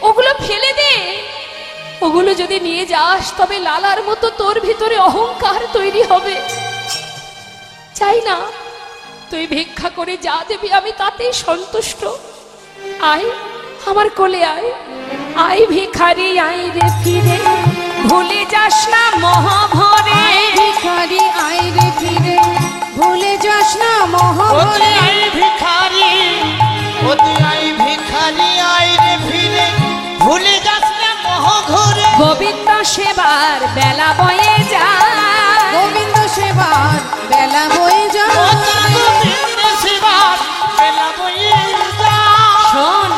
Speaker 1: ওগুলো, ফেলে দে ওগুলো। যদি নিয়ে যাস তবে লালার মতো তোর ভিতরে অহংকার তৈরি হবে। চাই না, তুই ভিক্ষা করে যা দেবি আমি তাতেই সন্তুষ্ট। আয় আমার কোলে আয়, আয় ভিখারি আয় রে ফিরে, ভুলে যাস না মহাভরে।
Speaker 3: ভিখারি আয় রে ফিরে, ভুলে যাস না মহাভরে।
Speaker 2: আই ভিখারি, ওতে আই ভিখারি আই রে ফিরে, ভুলে যাস না মহাঘরে।
Speaker 1: গোবিন্দ সেবার বেলা বয়ে যায়,
Speaker 3: গোবিন্দ সেবার বেলা বয়ে যায়।
Speaker 2: গোবিন্দ সেবার বেলা বয়ে যায়।
Speaker 1: শোন,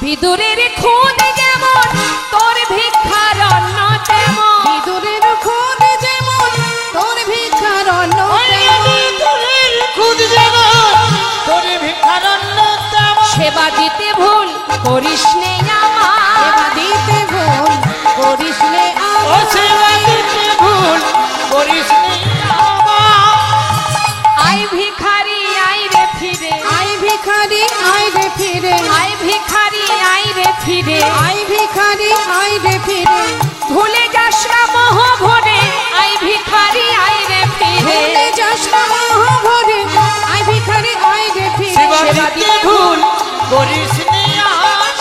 Speaker 1: বিদুরের খুদ যেমন তোর ভিক্ষার অন্ন তেমন।
Speaker 3: বিদুরের খুদ যেমন তোর ভিক্ষার অন্ন
Speaker 2: বিদুরের খুদ যেমন তোর ভিক্ষার অন্ন তেমন।
Speaker 1: সেবা দিতে ভুল করিস নে আমার,
Speaker 3: সেবা দিতে ভুল করিস নে
Speaker 2: ও সেবা দিতে ভুল করিস নি আমার।
Speaker 1: আয় ভিখারি আয় রে ফিরে,
Speaker 3: আয় ভিখারি আয় রে ফিরে,
Speaker 1: আয় ভিখারি আয় রে ফিরে,
Speaker 3: আয় ভিখারি আয় রে ফিরে।
Speaker 1: ভুলে যাস না মহাভরে। আয় ভিখারি আয় রে ফিরে,
Speaker 3: ভুলে যাস না মহাভরে। আয় ভিখারি আয় রে ফিরে,
Speaker 2: সেবা দিতে ভুল করিস নি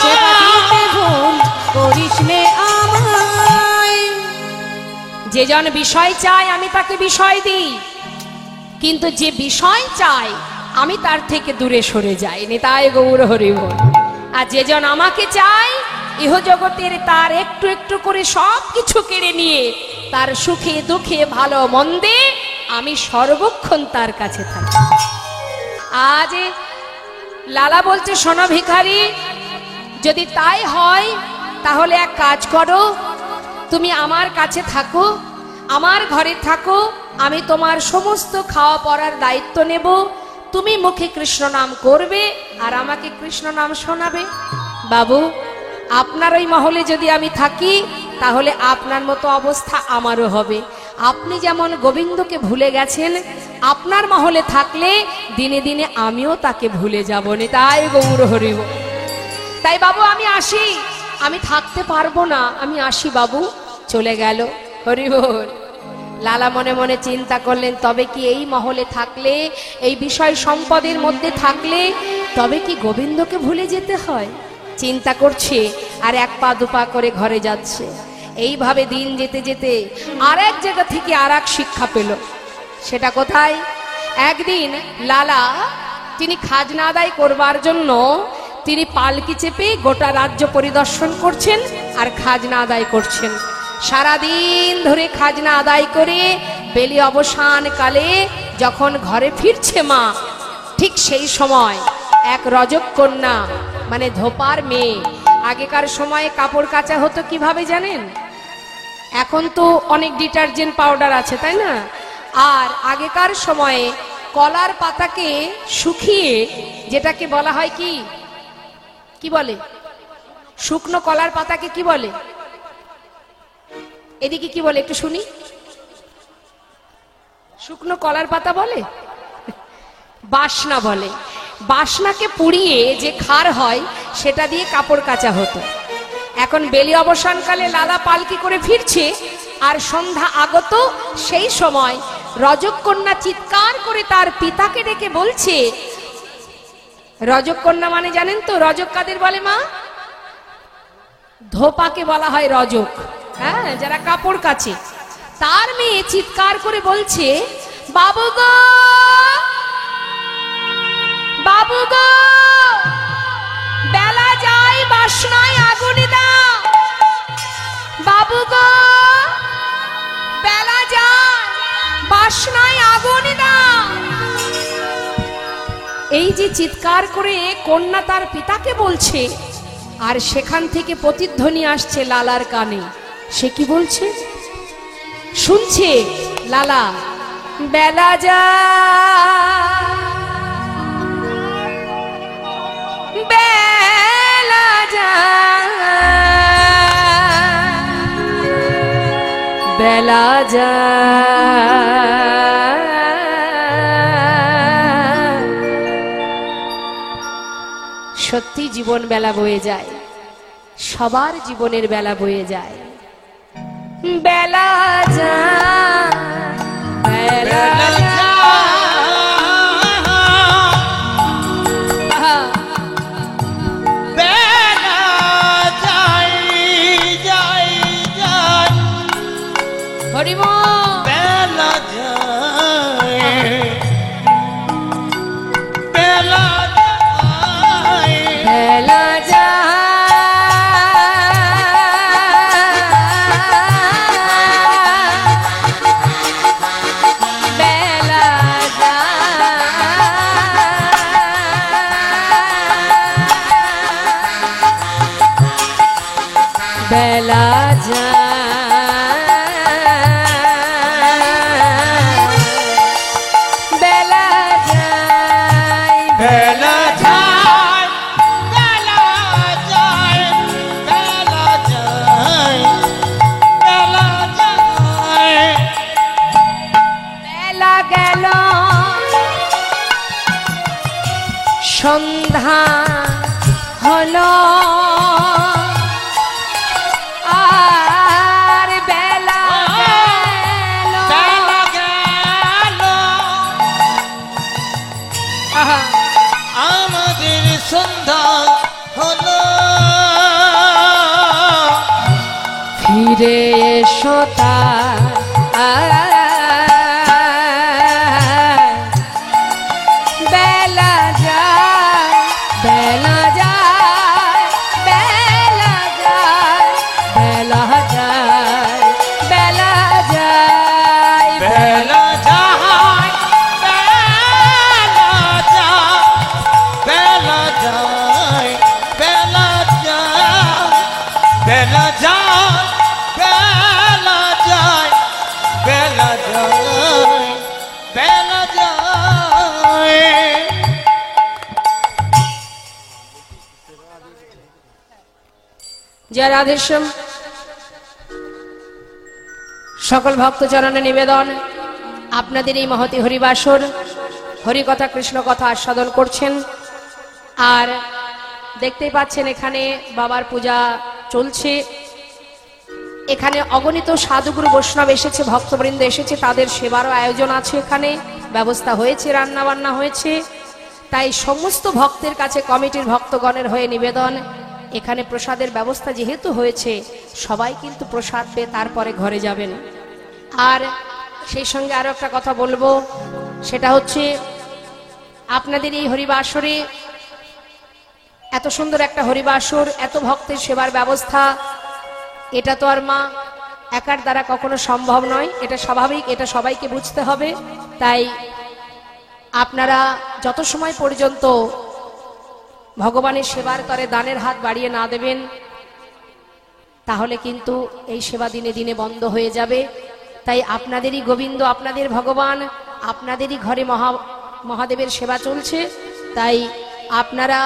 Speaker 3: সেবা
Speaker 2: আমার।
Speaker 3: দিতে ভুল করিস নে আমায়।
Speaker 1: যে জন বিষয় চায় আমি তাকে বিষয় দিই, কিন্তু যে বিষয় চায় আমি তার থেকে দূরে সরে যাই। নিতাই গৌর হরি বল। আর যে জন আমাকে চায় ইহজগতের তার একটু একটু করে সব কিছু কেড়ে নিয়ে তার সুখে দুঃখে ভালো মন্দে আমি সর্বক্ষণ তার কাছে থাকি। আজ লালা বলছে, শোনো ভিখারি, যদি তাই হয় তাহলে এক কাজ করো, তুমি আমার কাছে থাকো, আমার ঘরে থাকো, আমি তোমার সমস্ত খাওয়া পড়ার দায়িত্ব নেব। তুমি মুখে কৃষ্ণ নাম করবে আর আমাকে কৃষ্ণ নাম শোনাবে। বাবু, আপনার ওই মহলে যদি আমি থাকি তাহলে আপনার মতো অবস্থা আমারও হবে। আপনি যেমন গোবিন্দকে ভুলে গেছেন, আপনার মহলে থাকলে দিনে দিনে আমিও তাকে ভুলে যাব। তাই গৌর হরি বল। তাই বাবু আমি আসি, আমি থাকতে পারবো না, আমি আসি বাবু। চলে গেল। হরি বল। লালা মনে মনে চিন্তা করলেন, তবে কি এই মহলে থাকলে, এই বিষয় সম্পদের মধ্যে থাকলে তবে কি গোবিন্দকে ভুলে যেতে হয়? চিন্তা করছে আর এক পা দুপা করে ঘরে যাচ্ছে। এইভাবে দিন যেতে যেতে আর এক জায়গা থেকে আর এক শিক্ষা পেল। সেটা কোথায়? একদিন লালা তিনি খাজনা আদায় করবার জন্য তিনি পালকি চেপে গোটা রাজ্য পরিদর্শন করছেন আর খাজনা আদায় করছেন। সারাদিন ধরে খাজনা আদায় করে বেলি অবসান কালে যখন ঘরে ফিরছে মা, ঠিক সেই সময় এক রজক কন্যা মানে ধোপার মেয়ে। আগেকার সময়ে কাপড় কাচা হতো কিভাবে জানেন? এখন তো অনেক ডিটারজেন্ট পাউডার আছে, তাই না? আর আগেকার সময়ে কলার পাতাকে শুকিয়ে, যেটাকে বলা হয় কি কি বলে, শুকনো কলার পাতাকে কি বলে? এদিকে কি বলে একটু শুনি। শুকনো কলার পাতা বলে, বাসনা বলে। বাসনাকে পুড়িয়ে যে খার হয় সেটা দিয়ে কাপড় কাচা হতো। এখন বেলি অবসানকালে লালা পালকি করে ফিরছে আর সন্ধ্যা আগত। সেই সময় রজক কন্যা চিৎকার করে তার পিতাকে ডেকে বলছে, রজক কন্যা মানে জানেন তো রজক কাদের বলে মা? ধোপাকে বলা হয় রজক, হ্যাঁ, যারা কাপড় কাচে। তার মেয়ে চিৎকার করে বলছে, বাবু গো, বাবু গো, বেলা যায় বাসনায় আগুন দাও। বাবু গো, বেলা যায়, বাসনায় আগুন দাও। এই যে চিৎকার করে কন্যা তার পিতাকে বলছে, আর সেখান থেকে প্রতিধ্বনি আসছে লালার কানে। সে কি বলছে? শুনছে লালা, বেলা যায়, বেলা যায়, বেলা যায়। সত্যি জীবন বেলা বয়ে যায়, সবার জীবনের বেলা বয়ে যায়। বেলা যায়, বেলা বেলা যায়, বেলা যায়,
Speaker 2: বেলা যায়, বেলা যায়, বেলা যায়, বেলা যায়।
Speaker 1: বেলা গেল, সন্ধ্যা হলো, আর বেলা গেল,
Speaker 2: বেলা গেল, আমাদের সন্ধ্যা হলো।
Speaker 1: ফিরে এসো তার, বেলা যায়, বেলা যায়, বেলা যায়, বেলা যায়, বেলা যায়,
Speaker 2: বেলা যায়, বেলা যায়, বেলা যায়, বেলা যায়, বেলা যায়, বেলা যায়, বেলা যায়, বেলা যায়।
Speaker 1: জয় রাধেশ্যাম। সকল ভক্তচরণে নিবেদন, আপনাদের এই মহতি হরিবাসর হরিকথা কৃষ্ণ কথা আস্বাদন করছেন। আর দেখতেই পাচ্ছেন এখানে বাবার পূজা চলছে। এখানে অগণিত সাধুগুরু বৈষ্ণব এসেছে, ভক্তবৃন্দ এসেছে, তাদের সেবারও আয়োজন আছে, এখানে ব্যবস্থা হয়েছে, রান্না বান্না হয়েছে। তাই সমস্ত ভক্তের কাছে কমিটির ভক্তগণের হয়ে নিবেদন, এখানে প্রসাদের ব্যবস্থা যেহেতু হয়েছে, সবাই কিন্তু প্রসাদ পেয়ে তারপরে ঘরে যাবেন। আর সেই সঙ্গে আরো একটা কথা বলবো, সেটা হচ্ছে আপনাদের এই হরিবাসরে, এত সুন্দর একটা হরিবাসর, এত ভক্তের সেবার ব্যবস্থা, এটা তো আর মা একার দ্বারা কখনো সম্ভব নয়, এটা স্বাভাবিক, এটা সবাইকে বুঝতে হবে। তাই আপনারা যত সময় পর্যন্ত ভগবানের সেবার তরে দানের হাত বাড়িয়ে না দেবেন, তাহলে কিন্তু এই সেবা দিনে দিনে বন্ধ হয়ে যাবে। তাই আপনাদেরই গোবিন্দ, আপনাদের ভগবান, আপনাদেরই ঘরে মহাদেবের সেবা চলছে। তাই আপনারা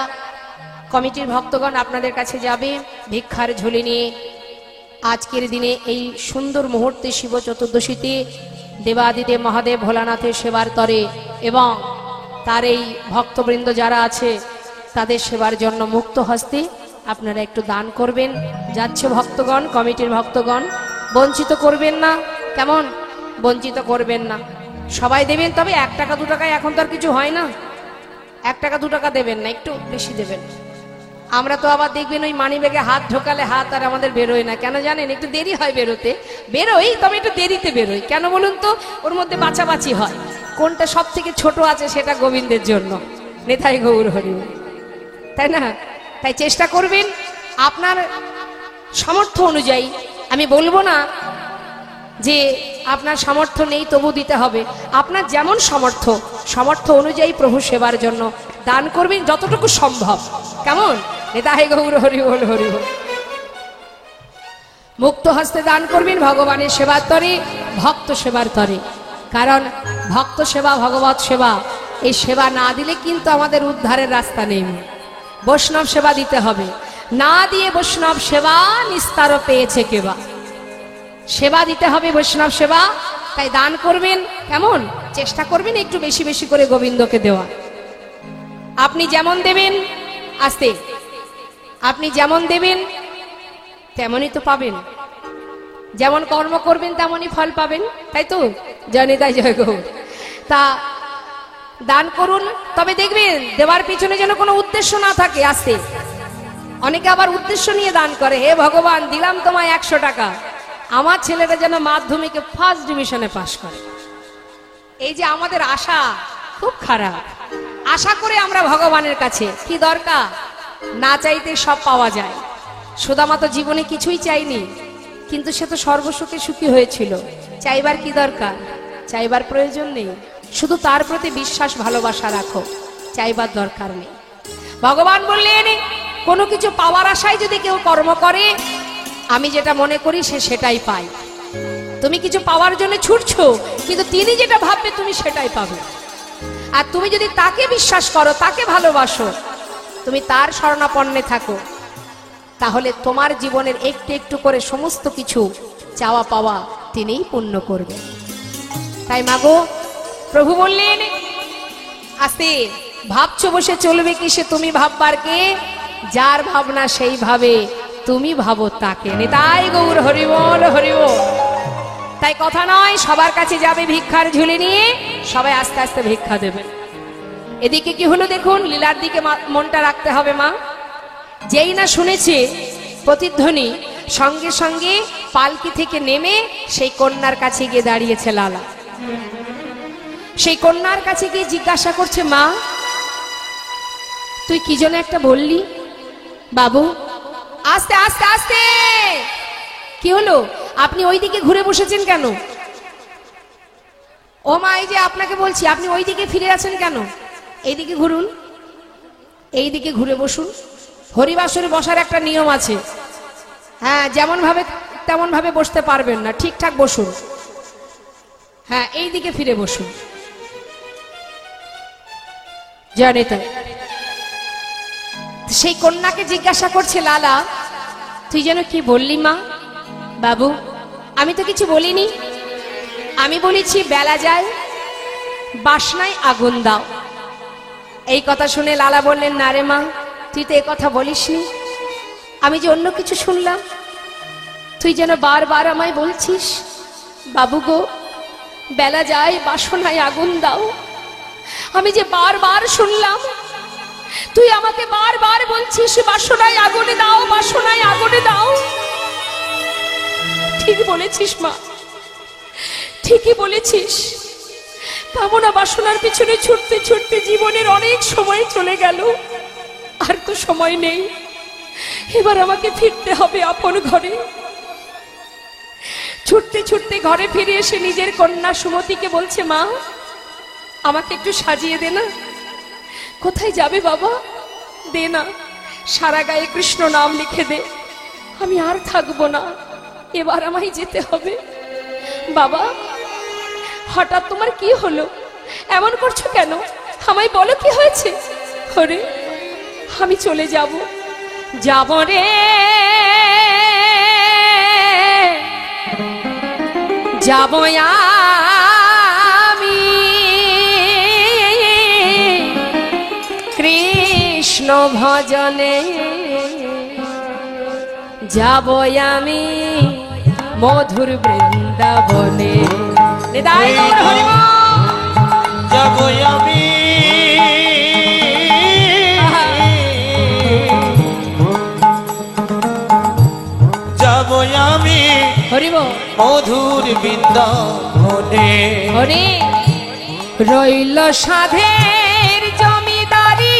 Speaker 1: কমিটির ভক্তগণ আপনাদের কাছে যাবে ভিক্ষার ঝুলি নিয়ে। আজকের দিনে এই সুন্দর মুহূর্তে শিব চতুর্দশীতে দেবাদিদেব মহাদেব ভোলানাথের সেবার তরে এবং তার এই ভক্তবৃন্দ যারা আছে তাদের সেবার জন্য মুক্ত হস্তে আপনারা একটু দান করবেন। যাচ্ছে ভক্তগণ, কমিটির ভক্তগণ, বঞ্চিত করবেন না, কেমন? বঞ্চিত করবেন না, সবাই দেবেন। তবে 1 টাকা 2 টাকায় এখন তো আর কিছু হয় না, 1 টাকা 2 টাকা দেবেন না, একটু বেশি দেবেন। আমরা তো আবার দেখবেন ওই মানি ব্যাগে হাত ঢোকালে হাত আর আমাদের বেরোয় না, কেন জানেন? একটু দেরি হয় বেরোতে, বেরোই তবে একটু দেরিতে বেরোই। কেন বলুন তো? ওর মধ্যে বাছাবাছি হয়, কোনটা সব থেকে ছোট আছে সেটা গোবিন্দের জন্য, নেথাই গৌর হরি, তাই না? তাই চেষ্টা করবেন আপনার সামর্থ্য অনুযায়ী, আমি বলবো না যে আপনার সামর্থ্য নেই তবু দিতে হবে, আপনার যেমন সামর্থ্য অনুযায়ী প্রভু সেবার জন্য দান করবেন যতটুকু সম্ভব। কেমন? নিতাই গৌর হরি বল, হরি বল। মুক্ত হস্তে দান করবেন ভগবানের সেবার তরে, ভক্ত সেবার তরে। কারণ ভক্ত সেবা, ভগবত সেবা, এই সেবা না দিলে কিন্তু আমাদের উদ্ধারের রাস্তা নেই। বৈষ্ণব সেবা দিতে হবে, না দিয়ে বৈষ্ণব সেবা নিস্তার পেয়েছে কেবা। সেবা দিতে হবে বৈষ্ণব সেবা, তাই দান করবেন। কেমন? চেষ্টা করবেন একটু বেশি বেশি করে গোবিন্দকে দেওয়া। আপনি যেমন দেবেন, আস্তে, আপনি যেমন দেবেন তেমনই তো পাবেন, যেমন কর্ম করবেন তেমনই ফল পাবেন, তাই তো? জানি, তাই জয় গৌর। তা দান করুন, তবে দেখবেন দেওয়ার পিছনে যেন কোনো উদ্দেশ্য না থাকে। আস্তে, অনেকে আবার উদ্দেশ্য নিয়ে দান করে, হে ভগবান দিলাম তোমায় 100 টাকা, আমার ছেলেটা যেন মাধ্যমিকে ফার্স্ট ডিভিশনে পাশ করে। এই যে আমাদের আশা খুব খারাপ। আশা করে আমরা ভগবানের কাছে, কি দরকার? না চাইতে সব পাওয়া যায়। সুদামা তো জীবনে কিছুই চাইনি, কিন্তু সে তো সর্বসুখে সুখী হয়েছিল। চাইবার কি দরকার? চাইবার প্রয়োজন নেই, শুধু তার প্রতি বিশ্বাস ভালোবাসা রাখো, চাইবার দরকার নেই। ভগবান বললেন, কোনো কিছু পাওয়ার আশায় যদি কেউ কর্ম করে, আমি যেটা মনে করি সে সেটাই পাই। তুমি কিছু পাওয়ার জন্য ছুটছো, কিন্তু তিনি যেটা ভাববে তুমি সেটাই পাবে। আর তুমি যদি তাকে বিশ্বাস করো, তাকে ভালোবাসো, তুমি তার শরণাপন্নে থাকো, তাহলে তোমার জীবনের একটু একটু করে সমস্ত কিছু চাওয়া পাওয়া তিনিই পূর্ণ করবেন। তাই মাগো, প্রভু বললেন, আস্তে, ভাবছো বসে চলবে কি সে তুমি ভাববার কে? যার ভাবনা সেই ভাবে, তুমি ভাবো তাকে। নিতাই গৌর হরি বল, হরি বল। তাই কথা নয় সবার কাছে যাবে ভিক্ষার ঝুলি নিয়ে, সবাই আস্তে আস্তে ভিক্ষা দেবে। এদিকে কি হলো দেখুন, লীলার দিকে মনটা রাখতে হবে মা। যেই না শুনেছে প্রতিধ্বনি, সঙ্গে সঙ্গে পালকি থেকে নেমে সেই কন্যার কাছে গিয়ে দাঁড়িয়েছে লালা। সেই কন্যার কাছে গিয়ে জিজ্ঞাসা করছে, মা তুই কি যেন একটা বললি? বাবু, আস্তে আস্তে আস্তে, কি হলো? আপনি ওইদিকে ঘুরে বসেছেন কেন? ও মা, এই যে আপনাকে বলছি, আপনি ওইদিকে ফিরে আছেন কেন? এইদিকে ঘুরুন, এইদিকে ঘুরে বসুন। হরিবাসরে বসার একটা নিয়ম আছে। হ্যাঁ, যেমন ভাবে তেমন ভাবে বসতে পারবেন না, ঠিকঠাক বসুন। হ্যাঁ, এইদিকে ফিরে বসুন। জানে তাই। সেই কন্যাকে জিজ্ঞাসা করছে লালা, তুই যেন কি বললি মা? বাবু, আমি তো কিছু বলিনি, আমি বলেছি বেলা যায় বাসনায় আগুন দাও। এই কথা শুনে লালা বললেন, না রে মা, তুই তো এ কথা বলিসনি, আমি যে অন্য কিছু শুনলাম। তুই যেন বারবার আমায় বলছিস, বাবু গো বেলা যায় বাসনায় আগুন দাও। আমি যে বারবার শুনলাম, তুই আমাকে বারবার বলছিস বাসনায় আগুনে দাও, বাসনায় আগুনে দাও। ঠিক বলেছিস মা, ঠিকই বলেছিস। কামনা বাসনার পিছনে ছুটতে ছুটতে জীবনের অনেক সময় চলে গেল, আর তো সময় নেই। এবার আমাকে ফিরতে হবে আপন ঘরে। ছুটতে ছুটতে ঘরে ফিরে এসে নিজের কন্যা সুমতিকে বলছে, মা আমাকে একটু সাজিয়ে দে না। কোথায় যাবে বাবা? দে না, সারা গায়ে কৃষ্ণ নাম লিখে দে। আমি আর থাকবো না, এবার আমায় যেতে হবে। বাবা, হঠাৎ তোমার কি হলো? এমন করছো কেন? আমায় বলো কি হয়েছে? ওরে, আমি চলে যাব, যাব রে, যাব আমি কৃষ্ণ ভজনে, যাব আমি মধুর বৃন্দাবনে।
Speaker 2: যাব আমি যাব আমি
Speaker 1: হরিব
Speaker 2: মধুর বৃন্দাবনে।
Speaker 1: হরি রইল সাধের জমিদারি,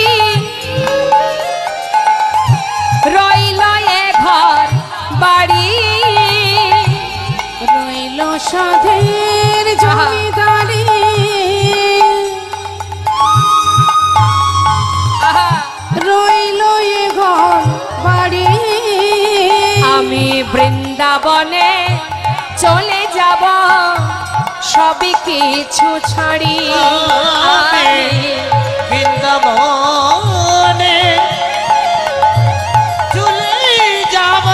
Speaker 1: রইল বাড়ি,
Speaker 3: রইল সাধের জমিদারি,
Speaker 1: আহা,
Speaker 3: রইল এ ঘর বাড়ি।
Speaker 1: আমি বৃন্দাবনে চলে যাব সবই কিছু ছাড়ি।
Speaker 2: আমি বৃন্দাবনে চলে যাব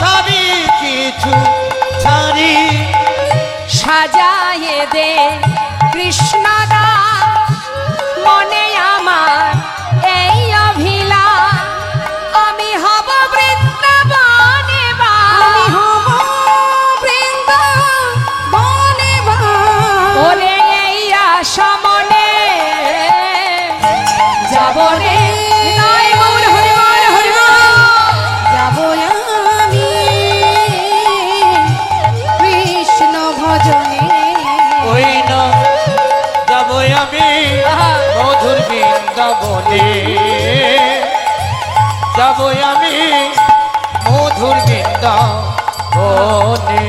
Speaker 2: সবই কিছু ছাড়ি।
Speaker 1: সাজায়ে দে কৃষ্ণদা মনে আমার এই অভিলাষ, আমি হব বৃন্দাবনে
Speaker 3: আমি হব বৃন্দাবনে বাস।
Speaker 1: ওরে এই আশা মনে যাব রে। জয় গৌর হরি বল, হরি বল।
Speaker 3: যাব আমি কৃষ্ণ ভজনে,
Speaker 2: ওই না যাব আমি
Speaker 1: আহা,
Speaker 2: মধুর বৃন্দাবনে, যাব আমি মধুর বৃন্দাবনে।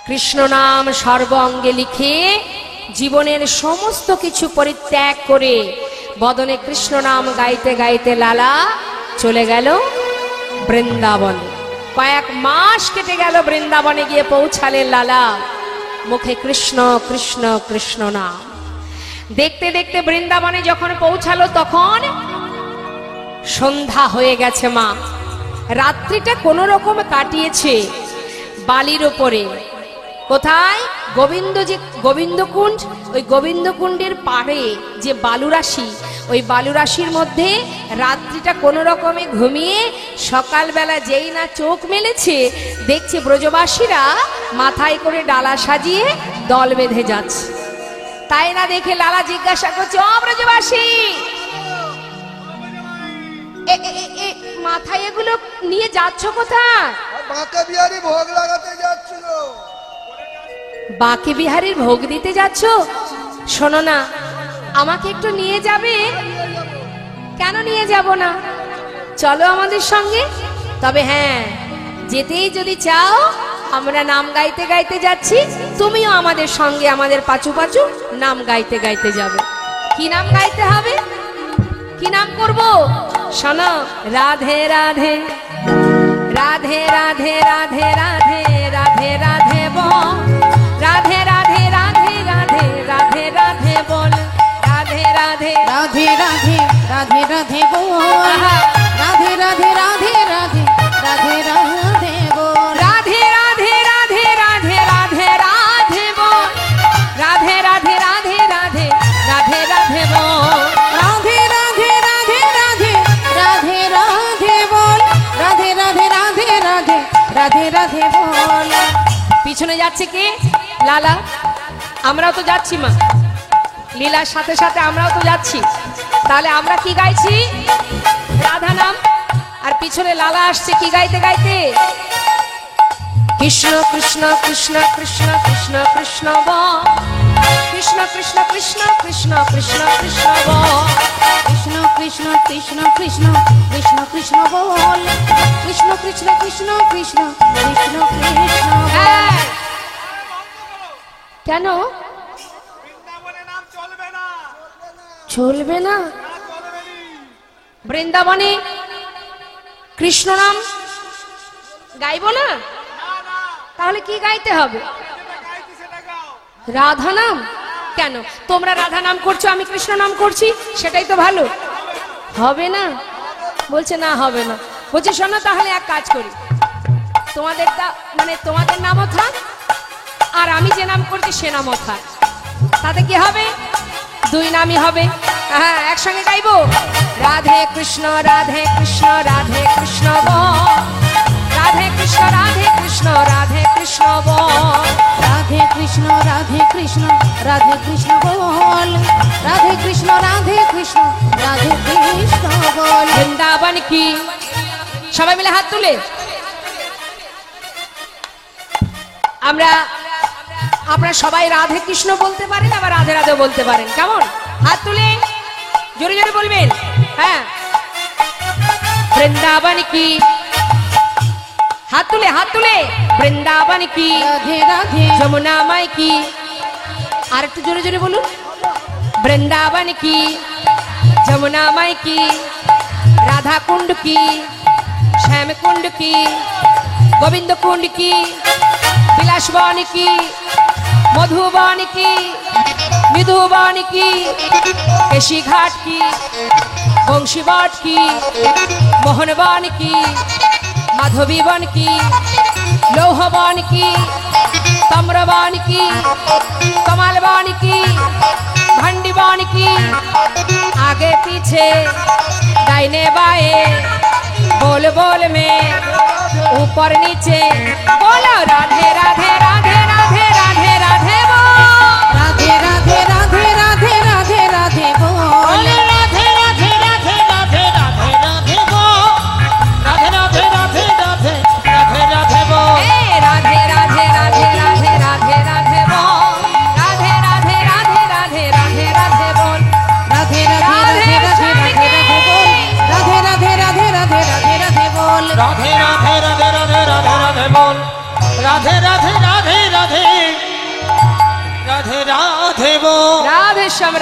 Speaker 1: কৃষ্ণ নাম সর্ব অঙ্গে লিখে জীবনের সমস্ত কিছু পরিত্যাগ করে বদনে কৃষ্ণ নাম গাইতে গাইতে লালা চলে গেল বৃন্দাবনে। কয়েক মাস কেটে গেল, বৃন্দাবনে গিয়ে পৌঁছালেন লালা, মুখে কৃষ্ণ কৃষ্ণ কৃষ্ণ নাম। দেখতে দেখতে বৃন্দাবনে যখন পৌঁছালো তখন সন্ধ্যা হয়ে গেছে। মা রাত্রিটা কোনো রকম কাটিয়েছে বালির ওপরে। কোথায়? গোবিন্দকুণ্ড, ওই গোবিন্দকুণ্ডের পাড়ে যে বালুরাশি, ওই বালুরাশির মধ্যে রাত্রিটা কোনো রকমে ঘুমিয়ে সকালবেলা যেই না চোখ মেলেছে দেখছে ব্রজবাসীরা মাথায় করে ডালা সাজিয়ে দল বেঁধে যাচ্ছে। তাই না দেখে লালা জিজ্ঞাসা করছে, ও ব্রজবাসী, মাথায় এগুলো নিয়ে যাচ্ছ কোথায়?
Speaker 4: বাঁকা বিহারি ভোগ লাগাতে যাচ্ছিল।
Speaker 1: বাঁকে বিহারীর ভোগ দিতে যাচ্ছ? শোনো না, আমাকে একটু নিয়ে যাবে? কেন নিয়ে যাব না, চলো আমাদের সঙ্গে। তবে হ্যাঁ, যেতেই যদি চাও, আমরা নাম গাইতে গাইতে যাচ্ছি, তুমিও আমাদের সঙ্গে আমাদের পাচু পাচু নাম গাইতে গাইতে যাবে। কি নাম গাইতে হবে? কি নাম করব? শোনো, রাধে রাধে রাধে রাধে রাধে রাধে রাধে রাধে বল, রাধে রাধে রাধে রাধে রাধে রাধে বল, রাধে রাধে
Speaker 3: রাধে রাধে রাধে রাধে বল, রাধে রাধে রাধে রাধে রাধে রাধে বল,
Speaker 1: রাধে রাধে রাধে রাধে রাধে রাধে বল, রাধে রাধে রাধে রাধে রাধে রাধে বল,
Speaker 3: রাধে রাধে রাধে রাধে রাধে রাধে বল, রাধে রাধে রাধে রাধে রাধে রাধে বল।
Speaker 1: পিছনে যাচ্ছে কে? লালা। আমরাও তো যাচ্ছি মা, লীলার সাথে সাথে আমরাও তো যাচ্ছি। তাহলে আমরা কি গাইছি? রাধা নাম। আর পিছনে লালা আসছে কি গাইতে গাইতে? কৃষ্ণ কৃষ্ণ কৃষ্ণ কৃষ্ণ কৃষ্ণ কৃষ্ণ বল, কৃষ্ণ কৃষ্ণ কৃষ্ণ কৃষ্ণ কৃষ্ণ কৃষ্ণ বল,
Speaker 3: কৃষ্ণ কৃষ্ণ কৃষ্ণ কৃষ্ণ কৃষ্ণ কৃষ্ণ বল, কৃষ্ণ কৃষ্ণ কৃষ্ণ কৃষ্ণ কৃষ্ণ কৃষ্ণ বল।
Speaker 1: হ্যাঁ। কেন চলবে না? বৃন্দাবনে কৃষ্ণ নাম গাইব না? তাহলে কি গাইতে হবে? রাধা নাম। কেন তোমরা রাধা নাম করছো, আমি কৃষ্ণ নাম করছি, সেটাই তো ভালো। হবে না? বলছে না হবে না। বলছে শোনো, তাহলে এক কাজ করি, তোমাদের নামও থাক আর আমি যে নাম করছি সে নামও থাক, তাতে কি হবে? দুই নামই হবে। হ্যাঁ, একসঙ্গে গাইবো, রাধে কৃষ্ণ রাধে কৃষ্ণ রাধে কৃষ্ণ বল, রাধে কৃষ্ণ রাধে কৃষ্ণ রাধে কৃষ্ণ বল,
Speaker 3: রাধে কৃষ্ণ রাধে কৃষ্ণ রাধে কৃষ্ণ বল, রাধে কৃষ্ণ রাধে কৃষ্ণ রাধে কৃষ্ণ বল।
Speaker 1: বৃন্দাবন কি? সবাই মিলে হাত তুলে আপনারা সবাই রাধে কৃষ্ণ বলতে পারেন, আবার রাধে রাধে বলতে পারেন। কেমন? হাত তুলে জোরে জোরে বলবেন। হ্যাঁ, বৃন্দাবন কি হাত তুলে বৃন্দাবন কি,
Speaker 3: রাধে রাধে
Speaker 1: যমুনা মাই কি। আর একটু জোরে জোরে বলুন। বৃন্দাবন কি, যমুনা মাই কি, রাধা কুণ্ড কি, শ্যাম কুণ্ড কি, গোবিন্দ কুণ্ড কি, বিলাসবন কি, মধুবন কি, মৃদুবন কি, কেশি ঘাট কি, বংশীবট কি, মোহনবন কি, মাধবীবন কি, লৌহবন কি, তাম্রবন কি, कमलबन की, भंडीबन की, आगे पीछे दाहिने बाएं बोल बोल में ऊपर नीचे बोलो राधे राधे राधे राधे राधे राधे बोल।
Speaker 3: राधे राधे राधे राधे राधे राधे बोल।
Speaker 2: बोले राधे राधे राधे राधे राधे राधे बोल। राधे राधे राधे राधे राधे राधे बोल।
Speaker 1: ए राधे राधे राधे राधे राधे राधे बोल। राधे राधे राधे राधे राधे राधे बोल।
Speaker 3: राधे राधे राधे राधे राधे बोल। राधे राधे राधे राधे राधे राधे बोल।
Speaker 2: राधे राधे राधे राधे राधे राधे बोल। राधे राधे राधे राधे राधे राधे बोल।
Speaker 1: राधे श्याम